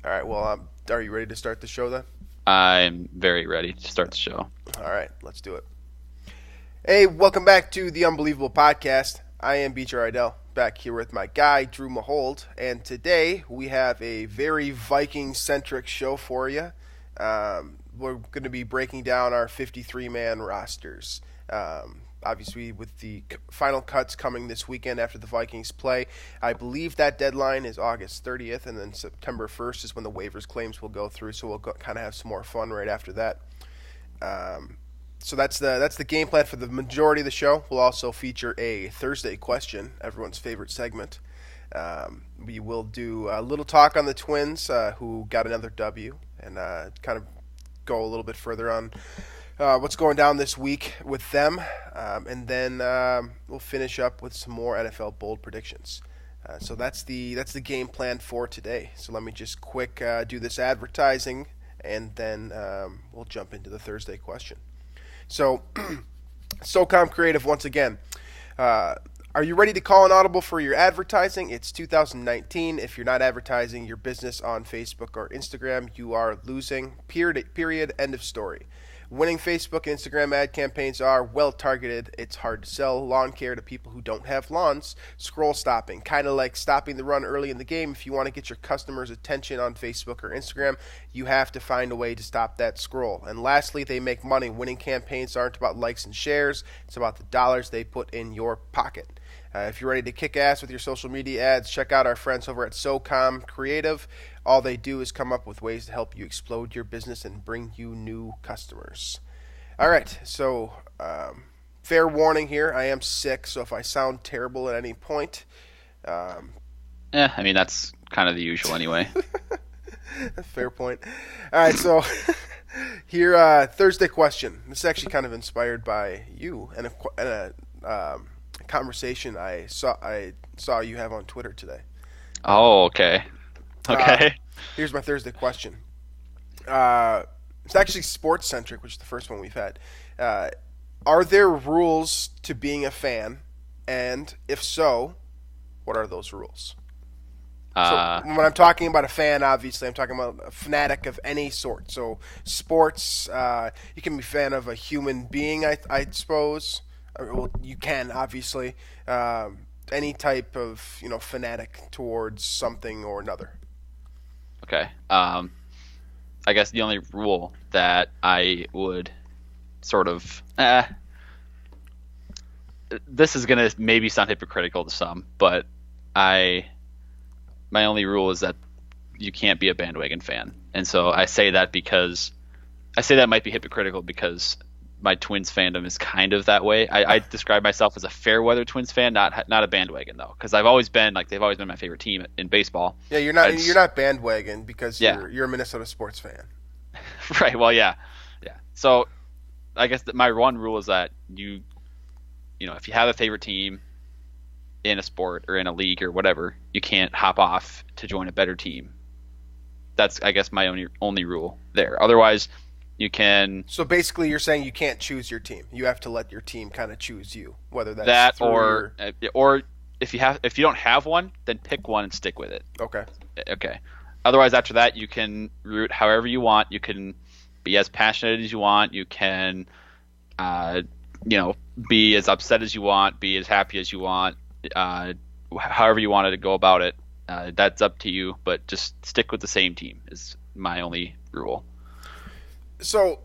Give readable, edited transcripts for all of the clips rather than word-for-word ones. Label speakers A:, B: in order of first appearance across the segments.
A: All right, well, are you ready to start the show then?
B: I'm very ready to start the show.
A: All right, let's do it. Hey, welcome back to the Unbelievable Podcast. I am BJ Reidell, back here with my guy, Drew Mahowald, and today we have a very Viking-centric show for you. We're going to be breaking down our 53-man rosters. Obviously, with the final cuts coming this weekend after the Vikings play, I believe that deadline is August 30th, and then September 1st is when the waivers claims will go through, so we'll kind of have some more fun right after that. So that's the game plan for the majority of the show. We'll also feature a Thursday question, everyone's favorite segment. We will do a little talk on the Twins, who got another W, and kind of go a little bit further on what's going down this week with them, and then we'll finish up with some more NFL bold predictions. So that's the game plan for today. So let me just quick do this advertising, and then we'll jump into the Thursday question. So, SOCOM Creative once again. Are you ready to call an audible for your advertising? It's 2019. If you're not advertising your business on Facebook or Instagram, you are losing. Period. End of story. Winning Facebook and Instagram ad campaigns are well targeted. It's hard to sell lawn care to people who don't have lawns. Scroll stopping, kind of like stopping the run early in the game. If you want to get your customers' attention on Facebook or Instagram, you have to find a way to stop that scroll. And lastly, they make money. Winning campaigns aren't about likes and shares. It's about the dollars they put in your pocket. If you're ready to kick ass with your social media ads, check out our friends over at SOCOM Creative. All they do is come up with ways to help you explode your business and bring you new customers. All right, so fair warning here. I am sick, so if I sound terrible at any point.
B: I mean, that's kind of the usual anyway.
A: Fair point. All right, so here, Thursday question. This is actually kind of inspired by you and a conversation I saw you have on Twitter today.
B: Oh, okay. Okay.
A: Here's my Thursday question. It's actually sports centric, which is the first one we've had. Are there rules to being a fan? And if so, what are those rules? So when I'm talking about a fan, obviously I'm talking about a fanatic of any sort. So sports, you can be a fan of a human being, I suppose. Well, you can, obviously. Any type of, fanatic towards something or another.
B: Okay. I guess the only rule that I would sort of... this is going to maybe sound hypocritical to some, but my only rule is that you can't be a bandwagon fan. And so I say that might be hypocritical because my Twins fandom is kind of that way. I describe myself as a fair weather Twins fan, not a bandwagon though, because they've always been my favorite team in baseball.
A: Yeah, you're not bandwagon because you're a Minnesota sports fan.
B: Right. Well, yeah. So I guess that my one rule is that if you have a favorite team in a sport or in a league or whatever, you can't hop off to join a better team. That's, I guess, my only rule there. Otherwise, you can.
A: So basically, you're saying you can't choose your team. You have to let your team kind of choose you, whether that's
B: or if you don't have one, then pick one and stick with it.
A: Okay.
B: Otherwise, after that, you can root however you want. You can be as passionate as you want. You can, be as upset as you want. Be as happy as you want. However you wanted to go about it, that's up to you. But just stick with the same team is my only rule.
A: So,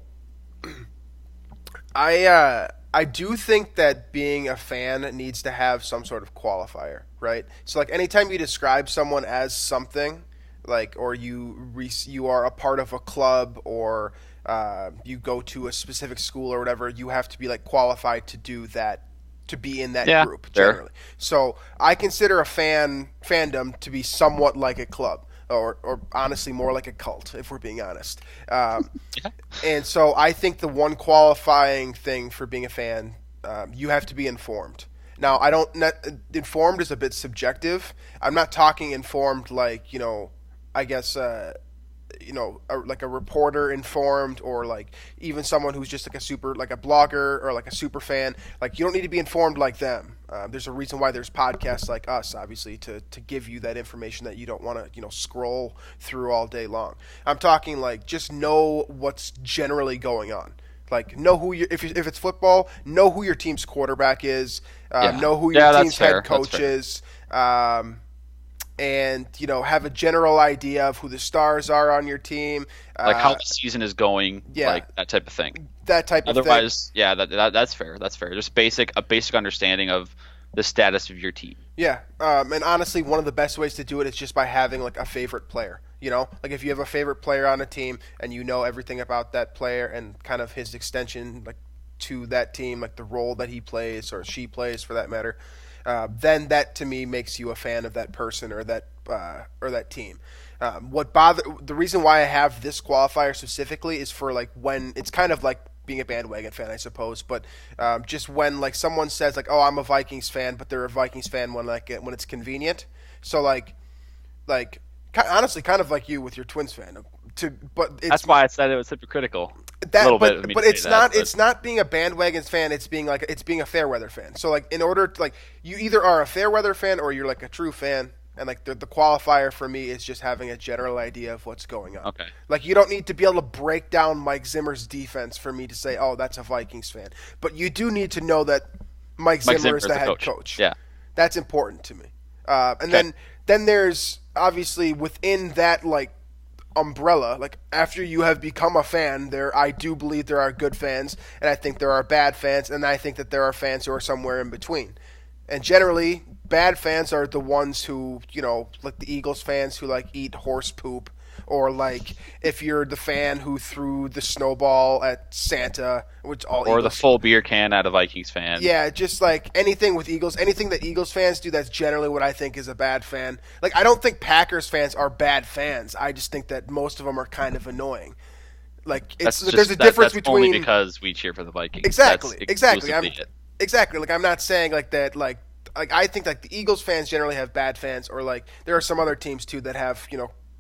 A: I do think that being a fan needs to have some sort of qualifier, right? So, like, anytime you describe someone as something, like, or you are a part of a club, or you go to a specific school or whatever, you have to be like qualified to do that, to be in that group generally. So, I consider a fandom to be somewhat like a club. Or honestly more like a cult, if we're being honest. And so I think the one qualifying thing for being a fan, you have to be informed. Now, informed is a bit subjective. I'm not talking informed like, I guess like a reporter informed, or like even someone who's just like a blogger or like a super fan. Like, you don't need to be informed like them. There's a reason why there's podcasts like us, obviously, to give you that information that you don't want to scroll through all day long. I'm talking like just know what's generally going on. Like, know who if it's football, know who your team's quarterback is. Know who your team's head coach is. And have a general idea of who the stars are on your team,
B: like how the season is going, like that type of thing. Otherwise, that's fair. That's fair. Just a basic understanding of the status of your team.
A: Yeah, and honestly, one of the best ways to do it is just by having like a favorite player. Like if you have a favorite player on a team and you know everything about that player and kind of his extension, like to that team, like the role that he plays or she plays for that matter. Then that to me makes you a fan of that person or that team. The reason why I have this qualifier specifically is for like when it's kind of like being a bandwagon fan, I suppose, but just when like someone says like, oh, I'm a Vikings fan, but they're a Vikings fan when it's convenient. So like honestly, kind of like you with your Twins fan.
B: That's why I said it was hypocritical.
A: It's not being a bandwagon fan. It's being a fair weather fan. So like in order to, like, you either are a fair weather fan or you're like a true fan. And like the qualifier for me is just having a general idea of what's going on.
B: Okay.
A: Like, you don't need to be able to break down Mike Zimmer's defense for me to say, oh, that's a Vikings fan. But you do need to know that Mike Zimmer is the head coach.
B: Yeah.
A: That's important to me. Then there's obviously within that like umbrella, like after you have become a fan, I do believe there are good fans, and I think there are bad fans, and I think that there are fans who are somewhere in between. And generally, bad fans are the ones who, like the Eagles fans who like eat horse poop, or like if you're the fan who threw the snowball at Santa, or
B: the full beer can at a Vikings fan.
A: Yeah, just like anything with Eagles, anything that Eagles fans do, that's generally what I think is a bad fan. Like, I don't think Packers fans are bad fans. I just think that most of them are kind of annoying. Like, there's a difference between
B: only because we cheer for the Vikings.
A: Exactly. Exactly. Like, I'm not saying like that. Like I think like the Eagles fans generally have bad fans, or like there are some other teams too that have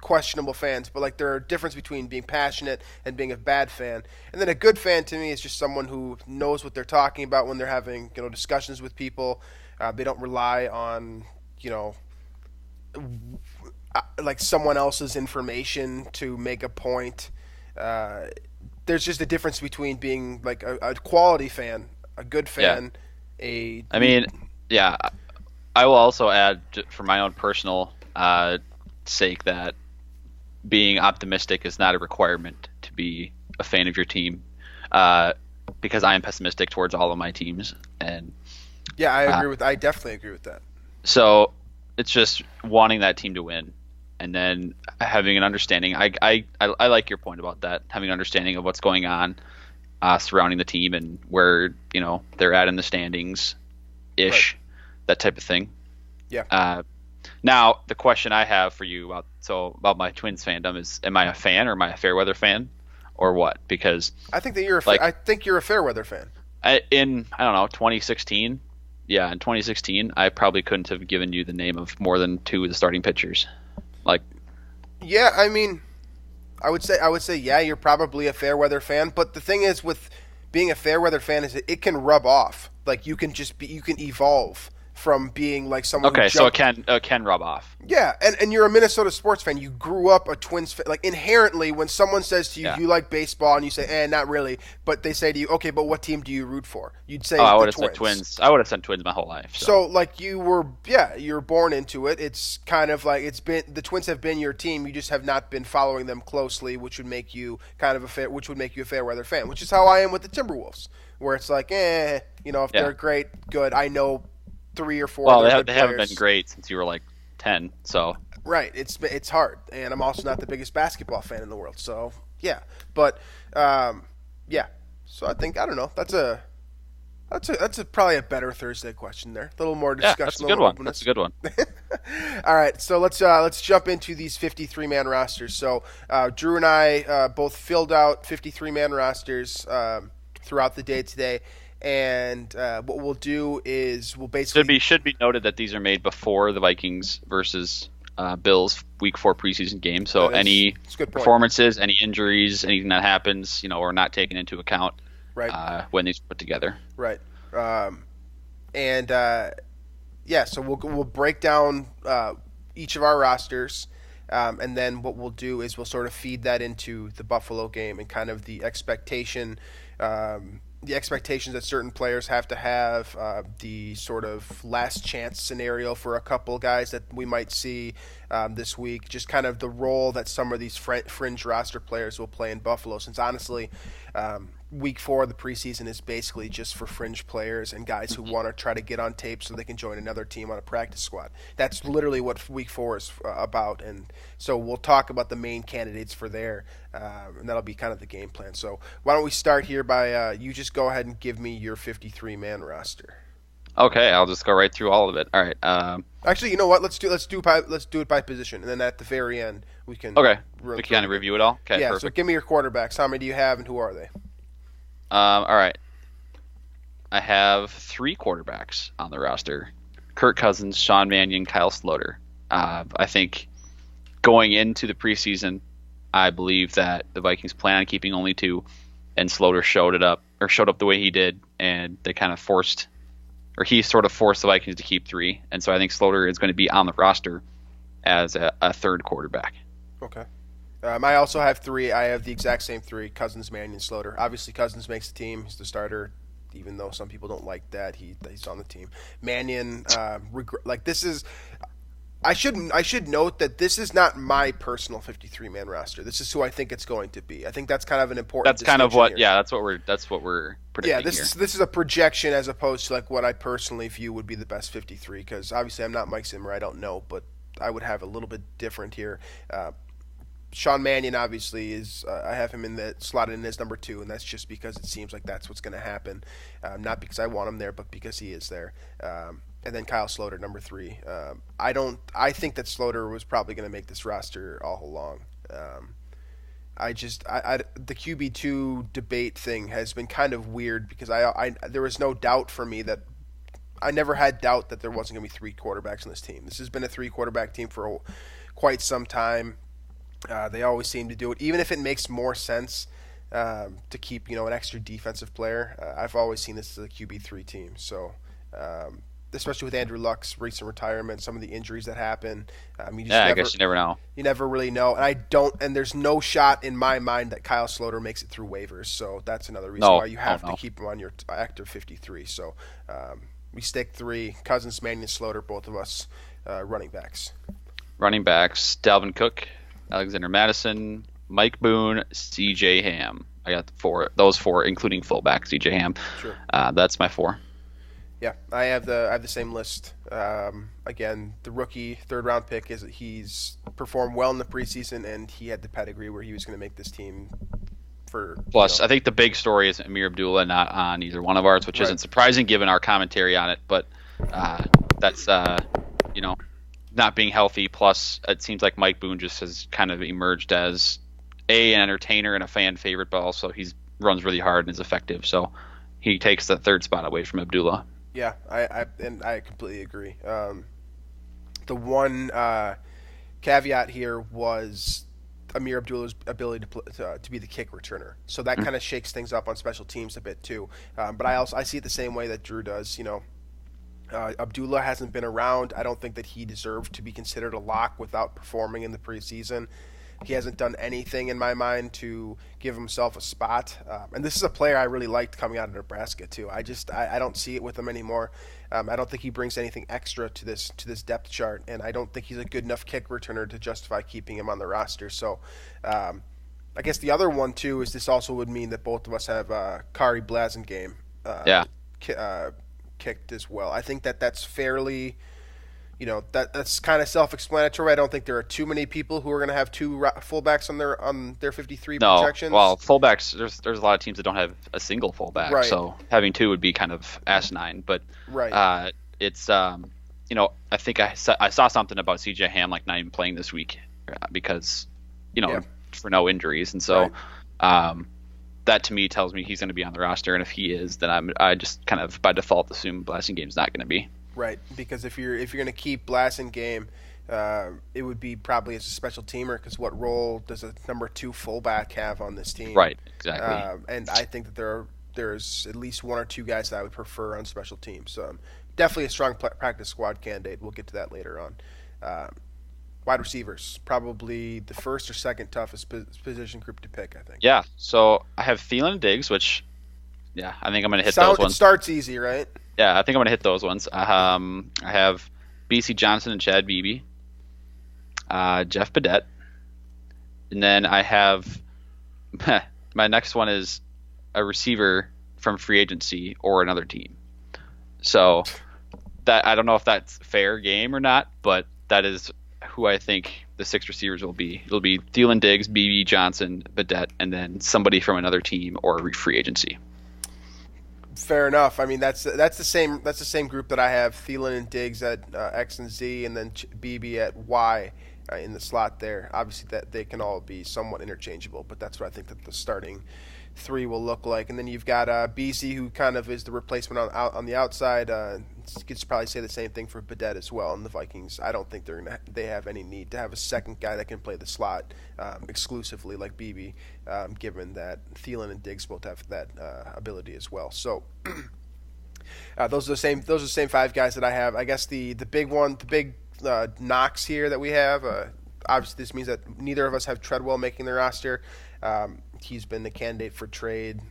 A: questionable fans. But like, there are a difference between being passionate and being a bad fan. And then a good fan to me is just someone who knows what they're talking about when they're having discussions with people. They don't rely on like someone else's information to make a point. There's just a difference between being like a quality fan, a good fan.
B: Yeah. I will also add, for my own personal sake, that being optimistic is not a requirement to be a fan of your team, because I am pessimistic towards all of my teams. And
A: yeah, I definitely agree with that.
B: So it's just wanting that team to win, and then having an understanding. I like your point about that, having an understanding of what's going on surrounding the team and where they're at in the standings, ish, right. That type of thing.
A: Yeah.
B: Now the question I have for you about my Twins fandom is: am I a fan, or am I a fair weather fan, or what? Because
A: I think that you're a fair weather fan.
B: In 2016. Yeah, in 2016, I probably couldn't have given you the name of more than two of the starting pitchers.
A: Yeah, I mean, I would say, yeah, you're probably a fair weather fan. But the thing is, with being a fair weather fan, is it can rub off. Like, you can evolve from being like someone.
B: Okay, so it can rub off.
A: Yeah, and you're a Minnesota sports fan. You grew up a Twins fan. Like, inherently, when someone says to you, you like baseball, and you say, not really, but they say to you, okay, but what team do you root for? You'd say,
B: I would have said Twins. I would have said Twins my whole life.
A: So like, you were born into it. It's kind of like the Twins have been your team. You just have not been following them closely, which would make you a fair weather fan. Which is how I am with the Timberwolves, where it's like, if they're great, good. I know 3 or 4.
B: Well, they haven't been great since you were like 10. So
A: right, it's hard, and I'm also not the biggest basketball fan in the world. So yeah, but yeah. So I think, I don't know. That's probably a better Thursday question there. A little more discussion.
B: Yeah, that's a good one.
A: All right, so let's jump into these 53-man rosters. So Drew and I both filled out 53-man rosters throughout the day today. And what we'll do is we'll basically
B: should be noted that these are made before the Vikings versus Bills Week 4 preseason game. So any performances, any injuries, anything that happens, are not taken into account when these are put together.
A: Right. So we'll break down each of our rosters, and then what we'll do is we'll sort of feed that into the Buffalo game and kind of the expectations that certain players have to have, the sort of last chance scenario for a couple guys that we might see this week, just kind of the role that some of these fringe roster players will play in Buffalo, since honestly Week 4 of the preseason is basically just for fringe players and guys who want to try to get on tape so they can join another team on a practice squad. That's literally what Week 4 is about, and so we'll talk about the main candidates for there, and that'll be kind of the game plan. So why don't we start here by you just go ahead and give me your 53-man roster.
B: Okay, I'll just go right through all of it. All right.
A: Actually, you know what? Let's do it by position, and then at the very end we can
B: we can kind of review it all. Okay,
A: yeah.
B: Perfect.
A: So give me your quarterbacks. How many do you have, and who are they?
B: All right. I have 3 quarterbacks on the roster: Kirk Cousins, Sean Mannion, Kyle Sloter. I think going into the preseason, I believe that the Vikings plan on keeping only 2, and Sloter showed up the way he did, and they kind of he sort of forced the Vikings to keep 3, and so I think Sloter is going to be on the roster as a third quarterback.
A: Okay. I also have 3. I have the exact same 3: Cousins, Mannion, Sloter. Obviously, Cousins makes the team. He's the starter, even though some people don't like that. He's on the team. Mannion, this is. I should note that this is not my personal 53-man roster. This is who I think it's going to be. I think that's kind of an important.
B: That's kind of what. Here. Yeah, that's what we're predicting.
A: Yeah, this is a projection as opposed to like what I personally view would be the best 53. Because obviously I'm not Mike Zimmer. I don't know, but I would have a little bit different here. Sean Mannion obviously is. I have him slotted in as number 2, and that's just because it seems like that's what's going to happen. Not because I want him there, but because he is there. And then Kyle Sloter, number 3. I think that Sloter was probably going to make this roster all along. The QB2 debate thing has been kind of weird because there was no doubt for me that I never had doubt that there wasn't going to be 3 quarterbacks on this team. This has been a 3-quarterback team for quite some time. They always seem to do it, even if it makes more sense to keep an extra defensive player. I've always seen this as a QB3 team. So, especially with Andrew Luck's recent retirement, some of the injuries that happen.
B: I guess you never know.
A: You never really know, and there's no shot in my mind that Kyle Sloter makes it through waivers. So that's another reason why you have to keep him on your active 53. So we stick 3: Cousins, Mannion, Sloter, both of us running backs.
B: Running backs: Dalvin Cook, Alexander Madison, Mike Boone, C.J. Ham. I got those 4, including fullback C.J. Ham.
A: Sure.
B: That's my 4.
A: Yeah, I have the same list. Again, the rookie 3rd-round pick he's performed well in the preseason, and he had the pedigree where he was going to make this team.
B: Plus, I think the big story is Amir Abdullah not on either one of ours, which isn't surprising given our commentary on it. But that's not being healthy. Plus, it seems like Mike Boone just has kind of emerged as an entertainer and a fan favorite, but also he runs really hard and is effective. So he takes the 3rd spot away from Abdullah.
A: Yeah, I completely agree. The one caveat here was Amir Abdullah's ability to be the kick returner. So that kind of shakes things up on special teams a bit too. But I see it the same way that Drew does. Abdullah hasn't been around. I don't think that he deserved to be considered a lock without performing in the preseason. He hasn't done anything in my mind to give himself a spot. And this is a player I really liked coming out of Nebraska too. I don't see it with him anymore. I don't think he brings anything extra to this depth chart, and I don't think he's a good enough kick returner to justify keeping him on the roster. So I guess the other one too is this also would mean that both of us have Kari Blasingame kicked as well. I think that's fairly. That's kind of self-explanatory. I don't think there are too many people who are going to have 2 fullbacks on their 53 projections.
B: Well, fullbacks. There's a lot of teams that don't have a single fullback,
A: right.
B: So having 2 would be kind of asinine. But it's I think I saw something about C.J. Ham not even playing this week because for no injuries, and so that to me tells me he's going to be on the roster, and if he is, then I just kind of by default assume Blastingame's not going to be.
A: Right, because if you're going to keep Blasingame, it would be probably as a special teamer, because what role does a number 2 fullback have on this team?
B: Right, exactly.
A: And I think that there's at least 1 or 2 guys that I would prefer on special teams. Definitely a strong practice squad candidate. We'll get to that later on. Wide receivers, probably the first or second toughest position group to pick, I think.
B: Yeah, so I have Thielen and Diggs, which, I think I'm going to hit those ones.
A: It starts easy, right?
B: Yeah, I think I'm going to hit those ones. I have B.C. Johnson and Chad Beebe, Jeff Badette, and then I have my next one is a receiver from free agency or another team. So that I don't know if that's fair game or not, but that is who I think the 6 receivers will be. It'll be Thielen, Diggs, BB, Johnson, Badette, and then somebody from another team or free agency.
A: Fair enough. I mean, that's the same group that I have: Thielen and Diggs at X and Z, and then BB at Y in the slot there. Obviously, that they can all be somewhat interchangeable, but that's what I think that the starting 3 will look like. And then you've got BC, who kind of is the replacement on the outside. You could probably say the same thing for Badette as well. And the Vikings, I don't think they have any need to have a second guy that can play the slot exclusively like BB, given that Thielen and Diggs both have that ability as well. So those are the same 5 guys that I have. I guess the big knocks here that we have. Obviously, this means that neither of us have Treadwell making the roster. He's been the candidate for trade,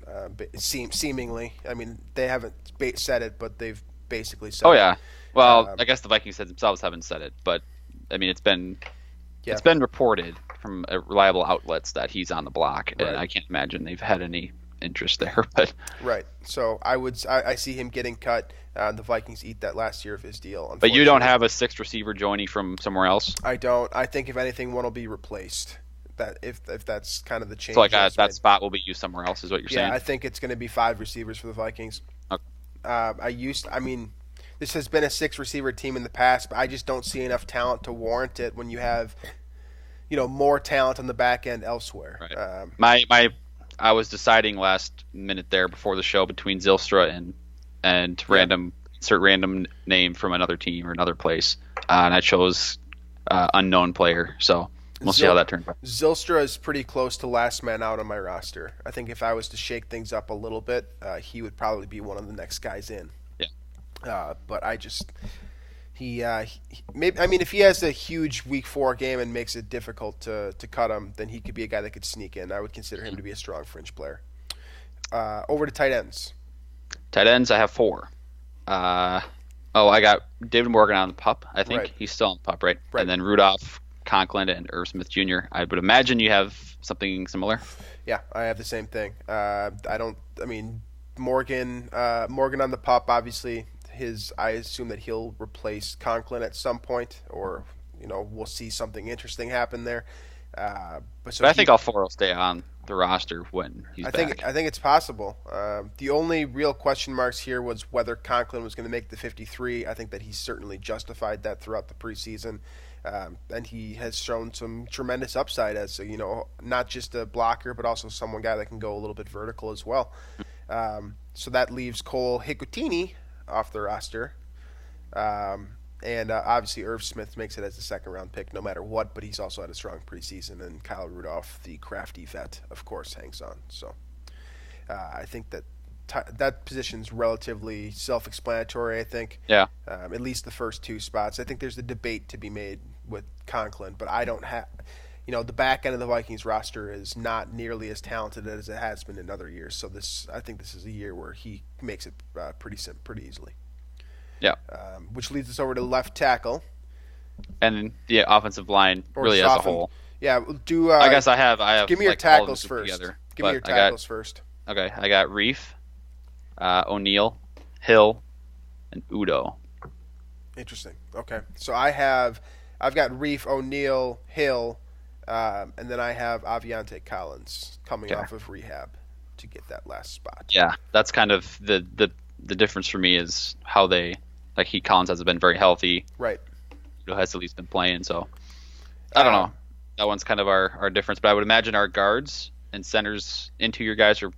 A: seemingly. I mean, they haven't said it, but they've basically said it.
B: Oh, yeah. Well, I guess the Vikings themselves haven't said it, but, I mean, it's been reported from reliable outlets that he's on the block, and I can't imagine they've had any interest there. But
A: right. So I see him getting cut. The Vikings eat that last year of his deal.
B: But you don't have a 6th receiver joining from somewhere else?
A: I don't. I think, if anything, one will be replaced. That if that's kind of the change.
B: So that spot will be used somewhere else, is what you're saying?
A: Yeah, I think it's going to be 5 receivers for the Vikings.
B: Okay.
A: This has been a 6 receiver team in the past, but I just don't see enough talent to warrant it when you have, more talent on the back end elsewhere.
B: Right. I was deciding last minute there before the show between Zylstra and random name from another team or another place, and I chose unknown player. So we'll see how that turns out.
A: Zylstra is pretty close to last man out on my roster. I think if I was to shake things up a little bit, he would probably be one of the next guys in.
B: Yeah.
A: But I just if he has a huge week 4 game and makes it difficult to cut him, then he could be a guy that could sneak in. I would consider him to be a strong fringe player. Over to tight ends.
B: Tight ends, I have 4. I got David Morgan on the pup. I think he's still on the pup, right? And then Rudolph, Conklin, and Irv Smith Jr. I would imagine you have something similar.
A: Yeah, I have the same thing. Morgan on the pup, obviously. I assume that he'll replace Conklin at some point, or we'll see something interesting happen there. But I
B: think all 4 will stay on the roster when he's back.
A: I think it's possible. The only real question marks here was whether Conklin was going to make the 53. I think that he certainly justified that throughout the preseason, and he has shown some tremendous upside as not just a blocker, but also someone guy that can go a little bit vertical as well. So that leaves Cole Hikutini off the roster. And obviously Irv Smith makes it as a second-round pick no matter what, but he's also had a strong preseason, and Kyle Rudolph, the crafty vet, of course, hangs on. So I think that position's relatively self-explanatory, I think.
B: Yeah.
A: At least the first 2 spots. I think there's a debate to be made with Conklin, but I don't have – the back end of the Vikings roster is not nearly as talented as it has been in other years. So I think this is a year where he makes it pretty easily.
B: Yeah.
A: Which leads us over to left tackle.
B: And the offensive line really as a whole.
A: Yeah, do.
B: I guess I have.
A: Give me your tackles first. Give me your tackles first.
B: Okay, I got Reef, O'Neal, Hill, and Udo.
A: Interesting. Okay, so I've got Reef, O'Neal, Hill, and then I have Aviante Collins coming off of rehab to get that last spot.
B: Yeah, that's kind of the difference for me is how they Collins hasn't been very healthy.
A: Right.
B: Udo has at least been playing, so I don't know. That one's kind of our difference, but I would imagine our guards and centers interior guys are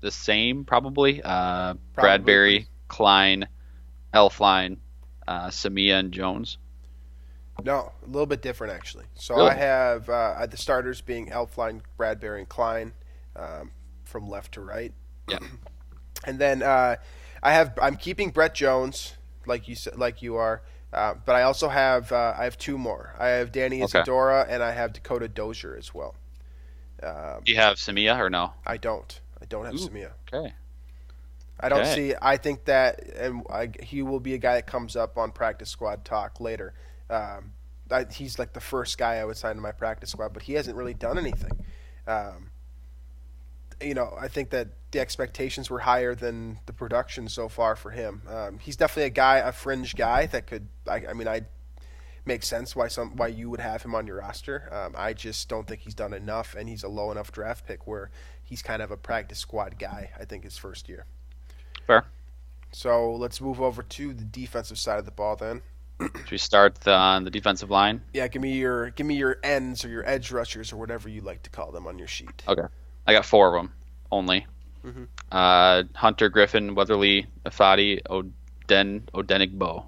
B: the same probably. Bradbury, Klein, Elfline, Samia, and Jones.
A: No, a little bit different actually. So
B: Really?
A: I have the starters being Elflein, Bradbury, and Klein from left to right,
B: Yeah.
A: and then I'm keeping Brett Jones like you said, like you are, but I also have I have two more. I have Danny
B: Okay.
A: Isadora and I have Dakota Dozier as well.
B: Do you have Samia or no?
A: I don't. I don't have
B: Ooh,
A: Samia.
B: okay.
A: I don't
B: Okay.
A: see. I think that, and he will be a guy that comes up on practice squad talk later. He's like the first guy I would sign to my practice squad, but he hasn't really done anything. Um, I think that the expectations were higher than the production so far for him. He's definitely a fringe guy that could. I makes sense why you would have him on your roster. I just don't think he's done enough, and he's a low enough draft pick where he's kind of a practice squad guy. I think his first year.
B: Fair.
A: So let's move over to the defensive side of the ball then.
B: Should we start on the defensive line?
A: Yeah, give me your ends or your edge rushers or whatever you like to call them on your sheet.
B: Okay. I got four of them only.
A: Mm-hmm.
B: Hunter, Griffin, Weatherly, Afadi, Odenigbo.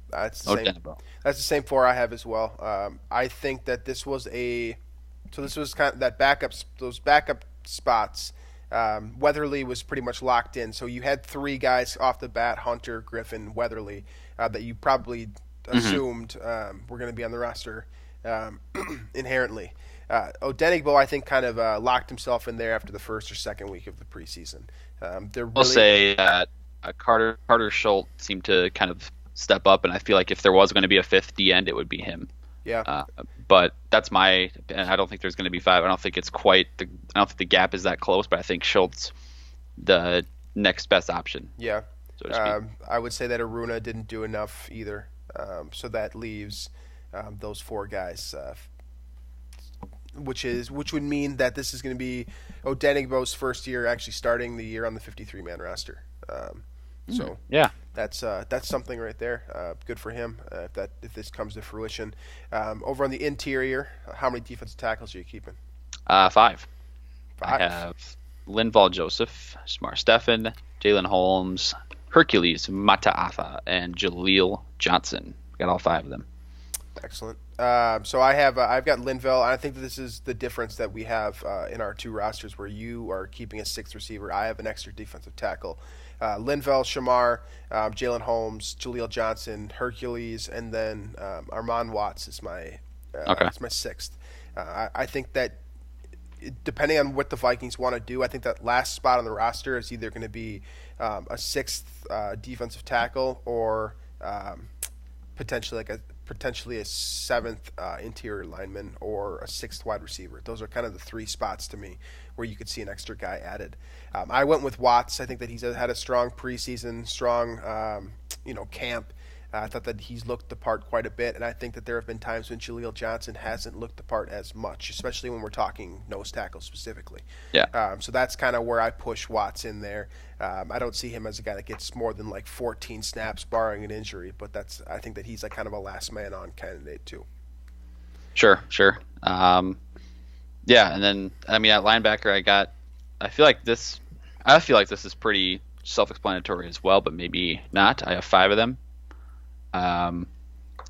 A: That's the same.
B: Odenigbo.
A: That's the same four I have as well. I think that this was kind of that those backup spots. Weatherly was pretty much locked in, so you had three guys off the bat: Hunter, Griffin, Weatherly, that you probably assumed were going to be on the roster inherently. Odenigbo, I think, kind of locked himself in there after the first or second week of the preseason.
B: I'll say that Carter Schultz seemed to kind of step up, and I feel like if there was going to be a fifth D end, it would be him.
A: Yeah.
B: But that's and I don't think there's going to be five. I don't think it's I don't think the gap is that close, but I think Schultz, the next best option.
A: Yeah.
B: So to speak.
A: I would say that Aruna didn't do enough either. So that leaves those four guys, which would mean that this is going to be Odenigbo's first year actually starting the year on the 53-man roster. So
B: yeah,
A: that's something right there. Good for him if this comes to fruition. Over on the interior, how many defensive tackles are you keeping?
B: 5. I have Linval Joseph, Smar Stephan, Jalen Holmes, Hercules Mataafa, and Jaleel Johnson. Got all 5 of them.
A: Excellent. So I've got Linval. I think that this is the difference that we have in our two rosters, where you are keeping a sixth receiver. I have an extra defensive tackle. Linval, Shamar, Jalen Holmes, Jaleel Johnson, Hercules, and then Armand Watts is my sixth. I think that depending on what the Vikings want to do, I think that last spot on the roster is either going to be a sixth defensive tackle or potentially a seventh interior lineman or a sixth wide receiver. Those are kind of the three spots to me where you could see an extra guy added. I went with Watts. I think that he's had a strong preseason, strong camp. I thought that he's looked the part quite a bit, and I think that there have been times when Jaleel Johnson hasn't looked the part as much, especially when we're talking nose tackle specifically.
B: Yeah.
A: So that's kind of where I push Watts in there. I don't see him as a guy that gets more than like 14 snaps barring an injury, but I think that he's like kind of a last man on candidate too.
B: Sure. Yeah, and then at linebacker I feel like this is pretty self-explanatory as well, but maybe not. I have 5 of them.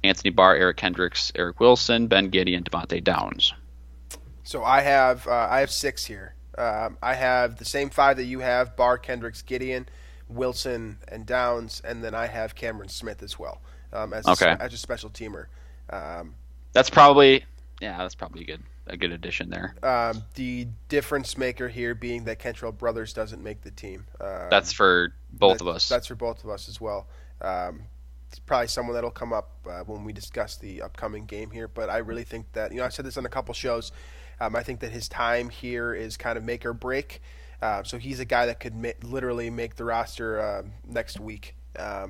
B: Anthony Barr, Eric Hendricks, Eric Wilson, Ben Gideon, Devontae Downs.
A: So I have 6 here. I have the same 5 that you have: Barr, Kendricks, Gideon, Wilson, and Downs, and then I have Cameron Smith as well as a special teamer.
B: That's probably a good addition there.
A: The difference maker here being that Kentrell Brothers doesn't make the team.
B: That's for both of us.
A: That's for both of us as well. It's probably someone that'll come up when we discuss the upcoming game here. But I really think that, I've said this on a couple shows. I think that his time here is kind of make or break. So he's a guy that could literally make the roster next week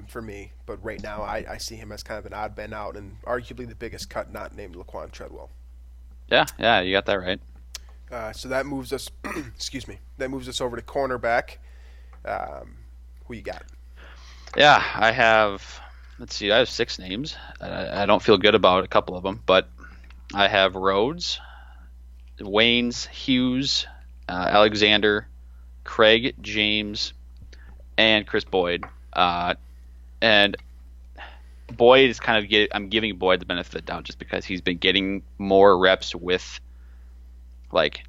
A: for me. But right now I see him as kind of an odd man out and arguably the biggest cut not named Laquan Treadwell.
B: Yeah, you got that right.
A: So that moves us that moves us over to cornerback. Who you got?
B: Yeah, I have 6 names. I don't feel good about a couple of them, but I have Rhodes, Waynes, Hughes, Alexander, Craig, James, and Chris Boyd. And Boyd is kind of I'm giving Boyd the benefit of the doubt just because he's been getting more reps with like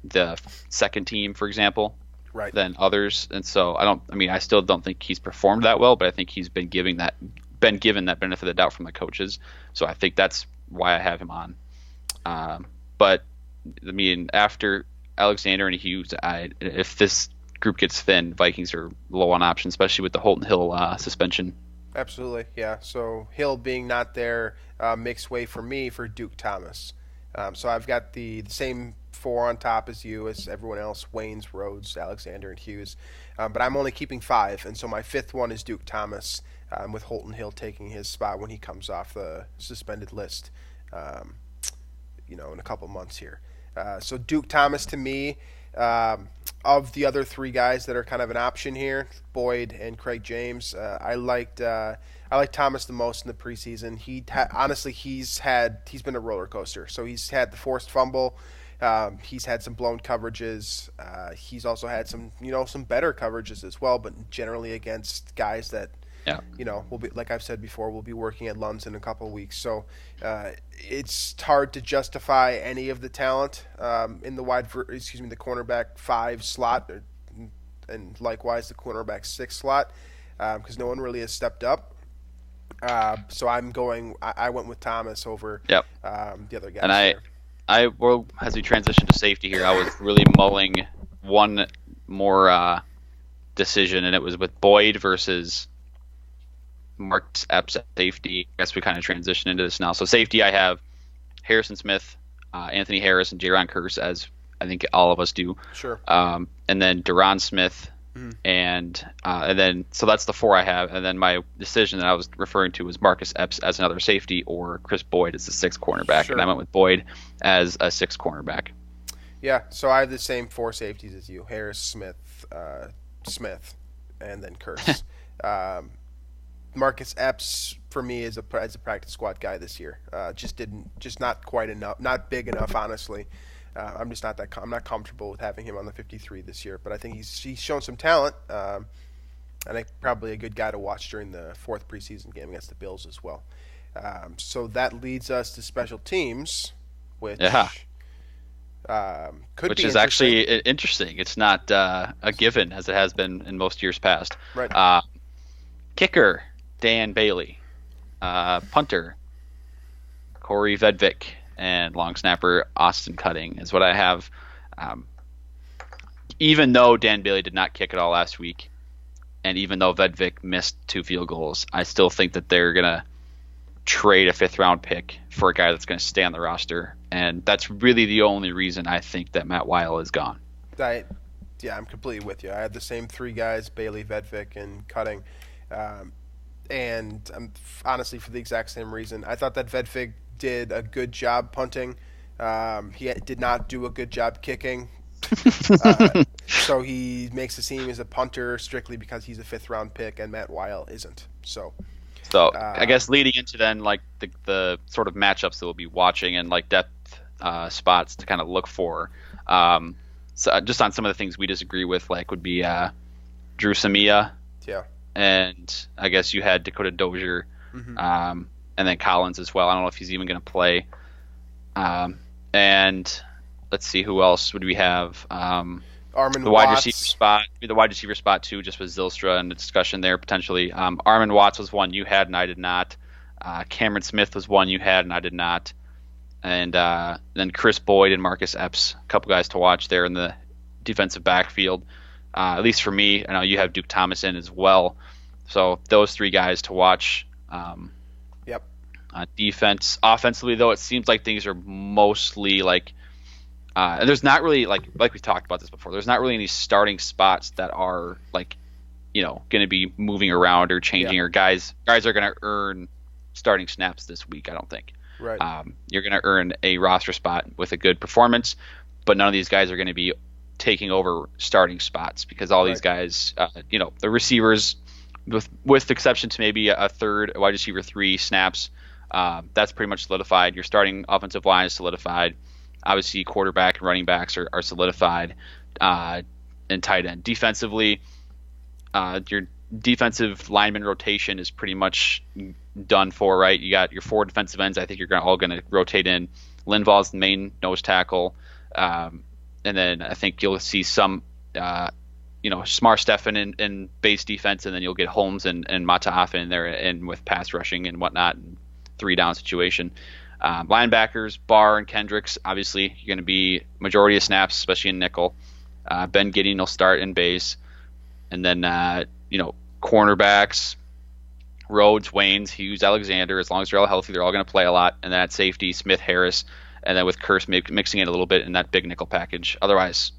B: the second team, for example,
A: Right.
B: than others, and so I still don't think he's performed that well, but I think he's been given that benefit of the doubt from the coaches. So I think that's why I have him on. But I mean, after Alexander and Hughes, if this group gets thin, Vikings are low on options, especially with the Holton Hill suspension.
A: Absolutely, yeah. So Hill being not there makes way for me for Duke Thomas. So I've got the same four on top as you, as everyone else: Waynes, Rhodes, Alexander, and Hughes. But I'm only keeping 5, and so my 5th one is Duke Thomas, with Holton Hill taking his spot when he comes off the suspended list, in a couple months here. So Duke Thomas to me, of the other 3 guys that are kind of an option here, Boyd and Craig James, I like Thomas the most in the preseason. Honestly, he's been a roller coaster. So he's had the forced fumble. He's had some blown coverages. He's also had some better coverages as well, but generally against guys that, will be, like I've said before, we'll be working at Lunds in a couple of weeks. So it's hard to justify any of the talent in the the cornerback 5 slot, and likewise the cornerback 6 slot, because no one really has stepped up. So I went with Thomas over the other guys.
B: And as we transition to safety here, I was really mulling one more decision, and it was with Boyd versus Marcus Epps at safety. I guess we kind of transition into this now. So safety, I have Harrison Smith, Anthony Harris, and Jaron Kearse, as I think all of us do.
A: Sure.
B: And then Duron Smith, and then so that's the 4 I have. And then my decision that I was referring to was Marcus Epps as another safety or Chris Boyd as the 6th cornerback.
A: Sure.
B: And I went with Boyd as a 6th cornerback.
A: Yeah, so I have the same 4 safeties as you: Harris, Smith, and then Kearse. Marcus Epps for me is a practice squad guy this year. Just not quite enough, not big enough, honestly. I'm just not comfortable with having him on the 53 this year. But I think he's shown some talent, and probably a good guy to watch during the 4th preseason game against the Bills as well. So that leads us to special teams, which
B: which is actually interesting. It's not a given as it has been in most years past.
A: Right.
B: Kicker Dan Bailey, punter Corey Vedvik, and long snapper Austin Cutting is what I have. Even though Dan Bailey did not kick at all last week, and even though Vedvik missed 2 field goals, I still think that they're gonna trade a 5th round pick for a guy that's going to stay on the roster, and that's really the only reason I think that Matt Weil is gone.
A: I'm completely with you. I had the same 3 guys: Bailey, Vedvik, and Cutting, and honestly for the exact same reason. I thought that Vedvik did a good job punting. He did not do a good job kicking. So he makes the team as a punter strictly because he's a 5th round pick, and Matt Weil isn't. So
B: I guess leading into then like the sort of matchups that we'll be watching and like depth spots to kind of look for. So just on some of the things we disagree with, like would be Drew Samia.
A: Yeah.
B: And I guess you had Dakota Dozier, and then Collins as well. I don't know if he's even going to play. And let's see, who else would we have?
A: Armin
B: wide
A: Watts.
B: the wide receiver spot too, just with Zylstra and the discussion there potentially. Armin Watts was one you had and I did not. Cameron Smith was one you had and I did not. And then Chris Boyd and Marcus Epps, a couple guys to watch there in the defensive backfield. At least for me, I know you have Duke Thomas in as well. So those 3 guys to watch.
A: Yep.
B: Defense. Offensively, though, it seems like things are mostly like and there's not really like we talked about this before. There's not really any starting spots that are like, going to be moving around or changing, or guys are going to earn starting snaps this week. I don't think.
A: Right.
B: You're going to earn a roster spot with a good performance, but none of these guys are going to be taking over starting spots because all these guys, the receivers, with the exception to maybe a third wide receiver 3 snaps, that's pretty much solidified. Your starting offensive line is solidified. Obviously, quarterback and running backs are solidified, and tight end. Defensively, your defensive lineman rotation is pretty much done for, right? You got your 4 defensive ends. I think you're all going to rotate in. Linval's the main nose tackle. And then I think you'll see some, Smar Stefan in base defense, and then you'll get Holmes and Mata'afa in there and with pass rushing and whatnot, and 3-down situation. Linebackers, Barr and Kendricks, obviously you're going to be majority of snaps, especially in nickel. Ben Gideon will start in base. And then, cornerbacks, Rhodes, Waynes, Hughes, Alexander, as long as they're all healthy, they're all going to play a lot. And then at safety, Smith, Harris, and then with Curse mixing it a little bit in that big nickel package. Otherwise,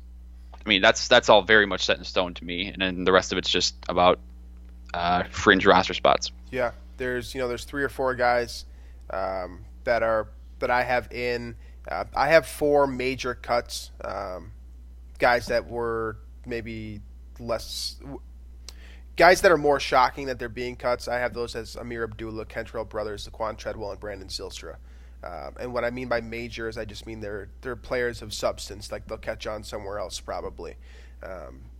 B: I mean, that's all very much set in stone to me. And then the rest of it's just about fringe roster spots.
A: Yeah, there's 3 or 4 guys that I have in. I have 4 major cuts, guys that were maybe less. Guys that are more shocking that they're being cuts. I have those as Amir Abdullah, Kentrell Brothers, Zaquan Treadwell, and Brandon Zylstra. And what I mean by major is I just mean they're players of substance, like they'll catch on somewhere else probably.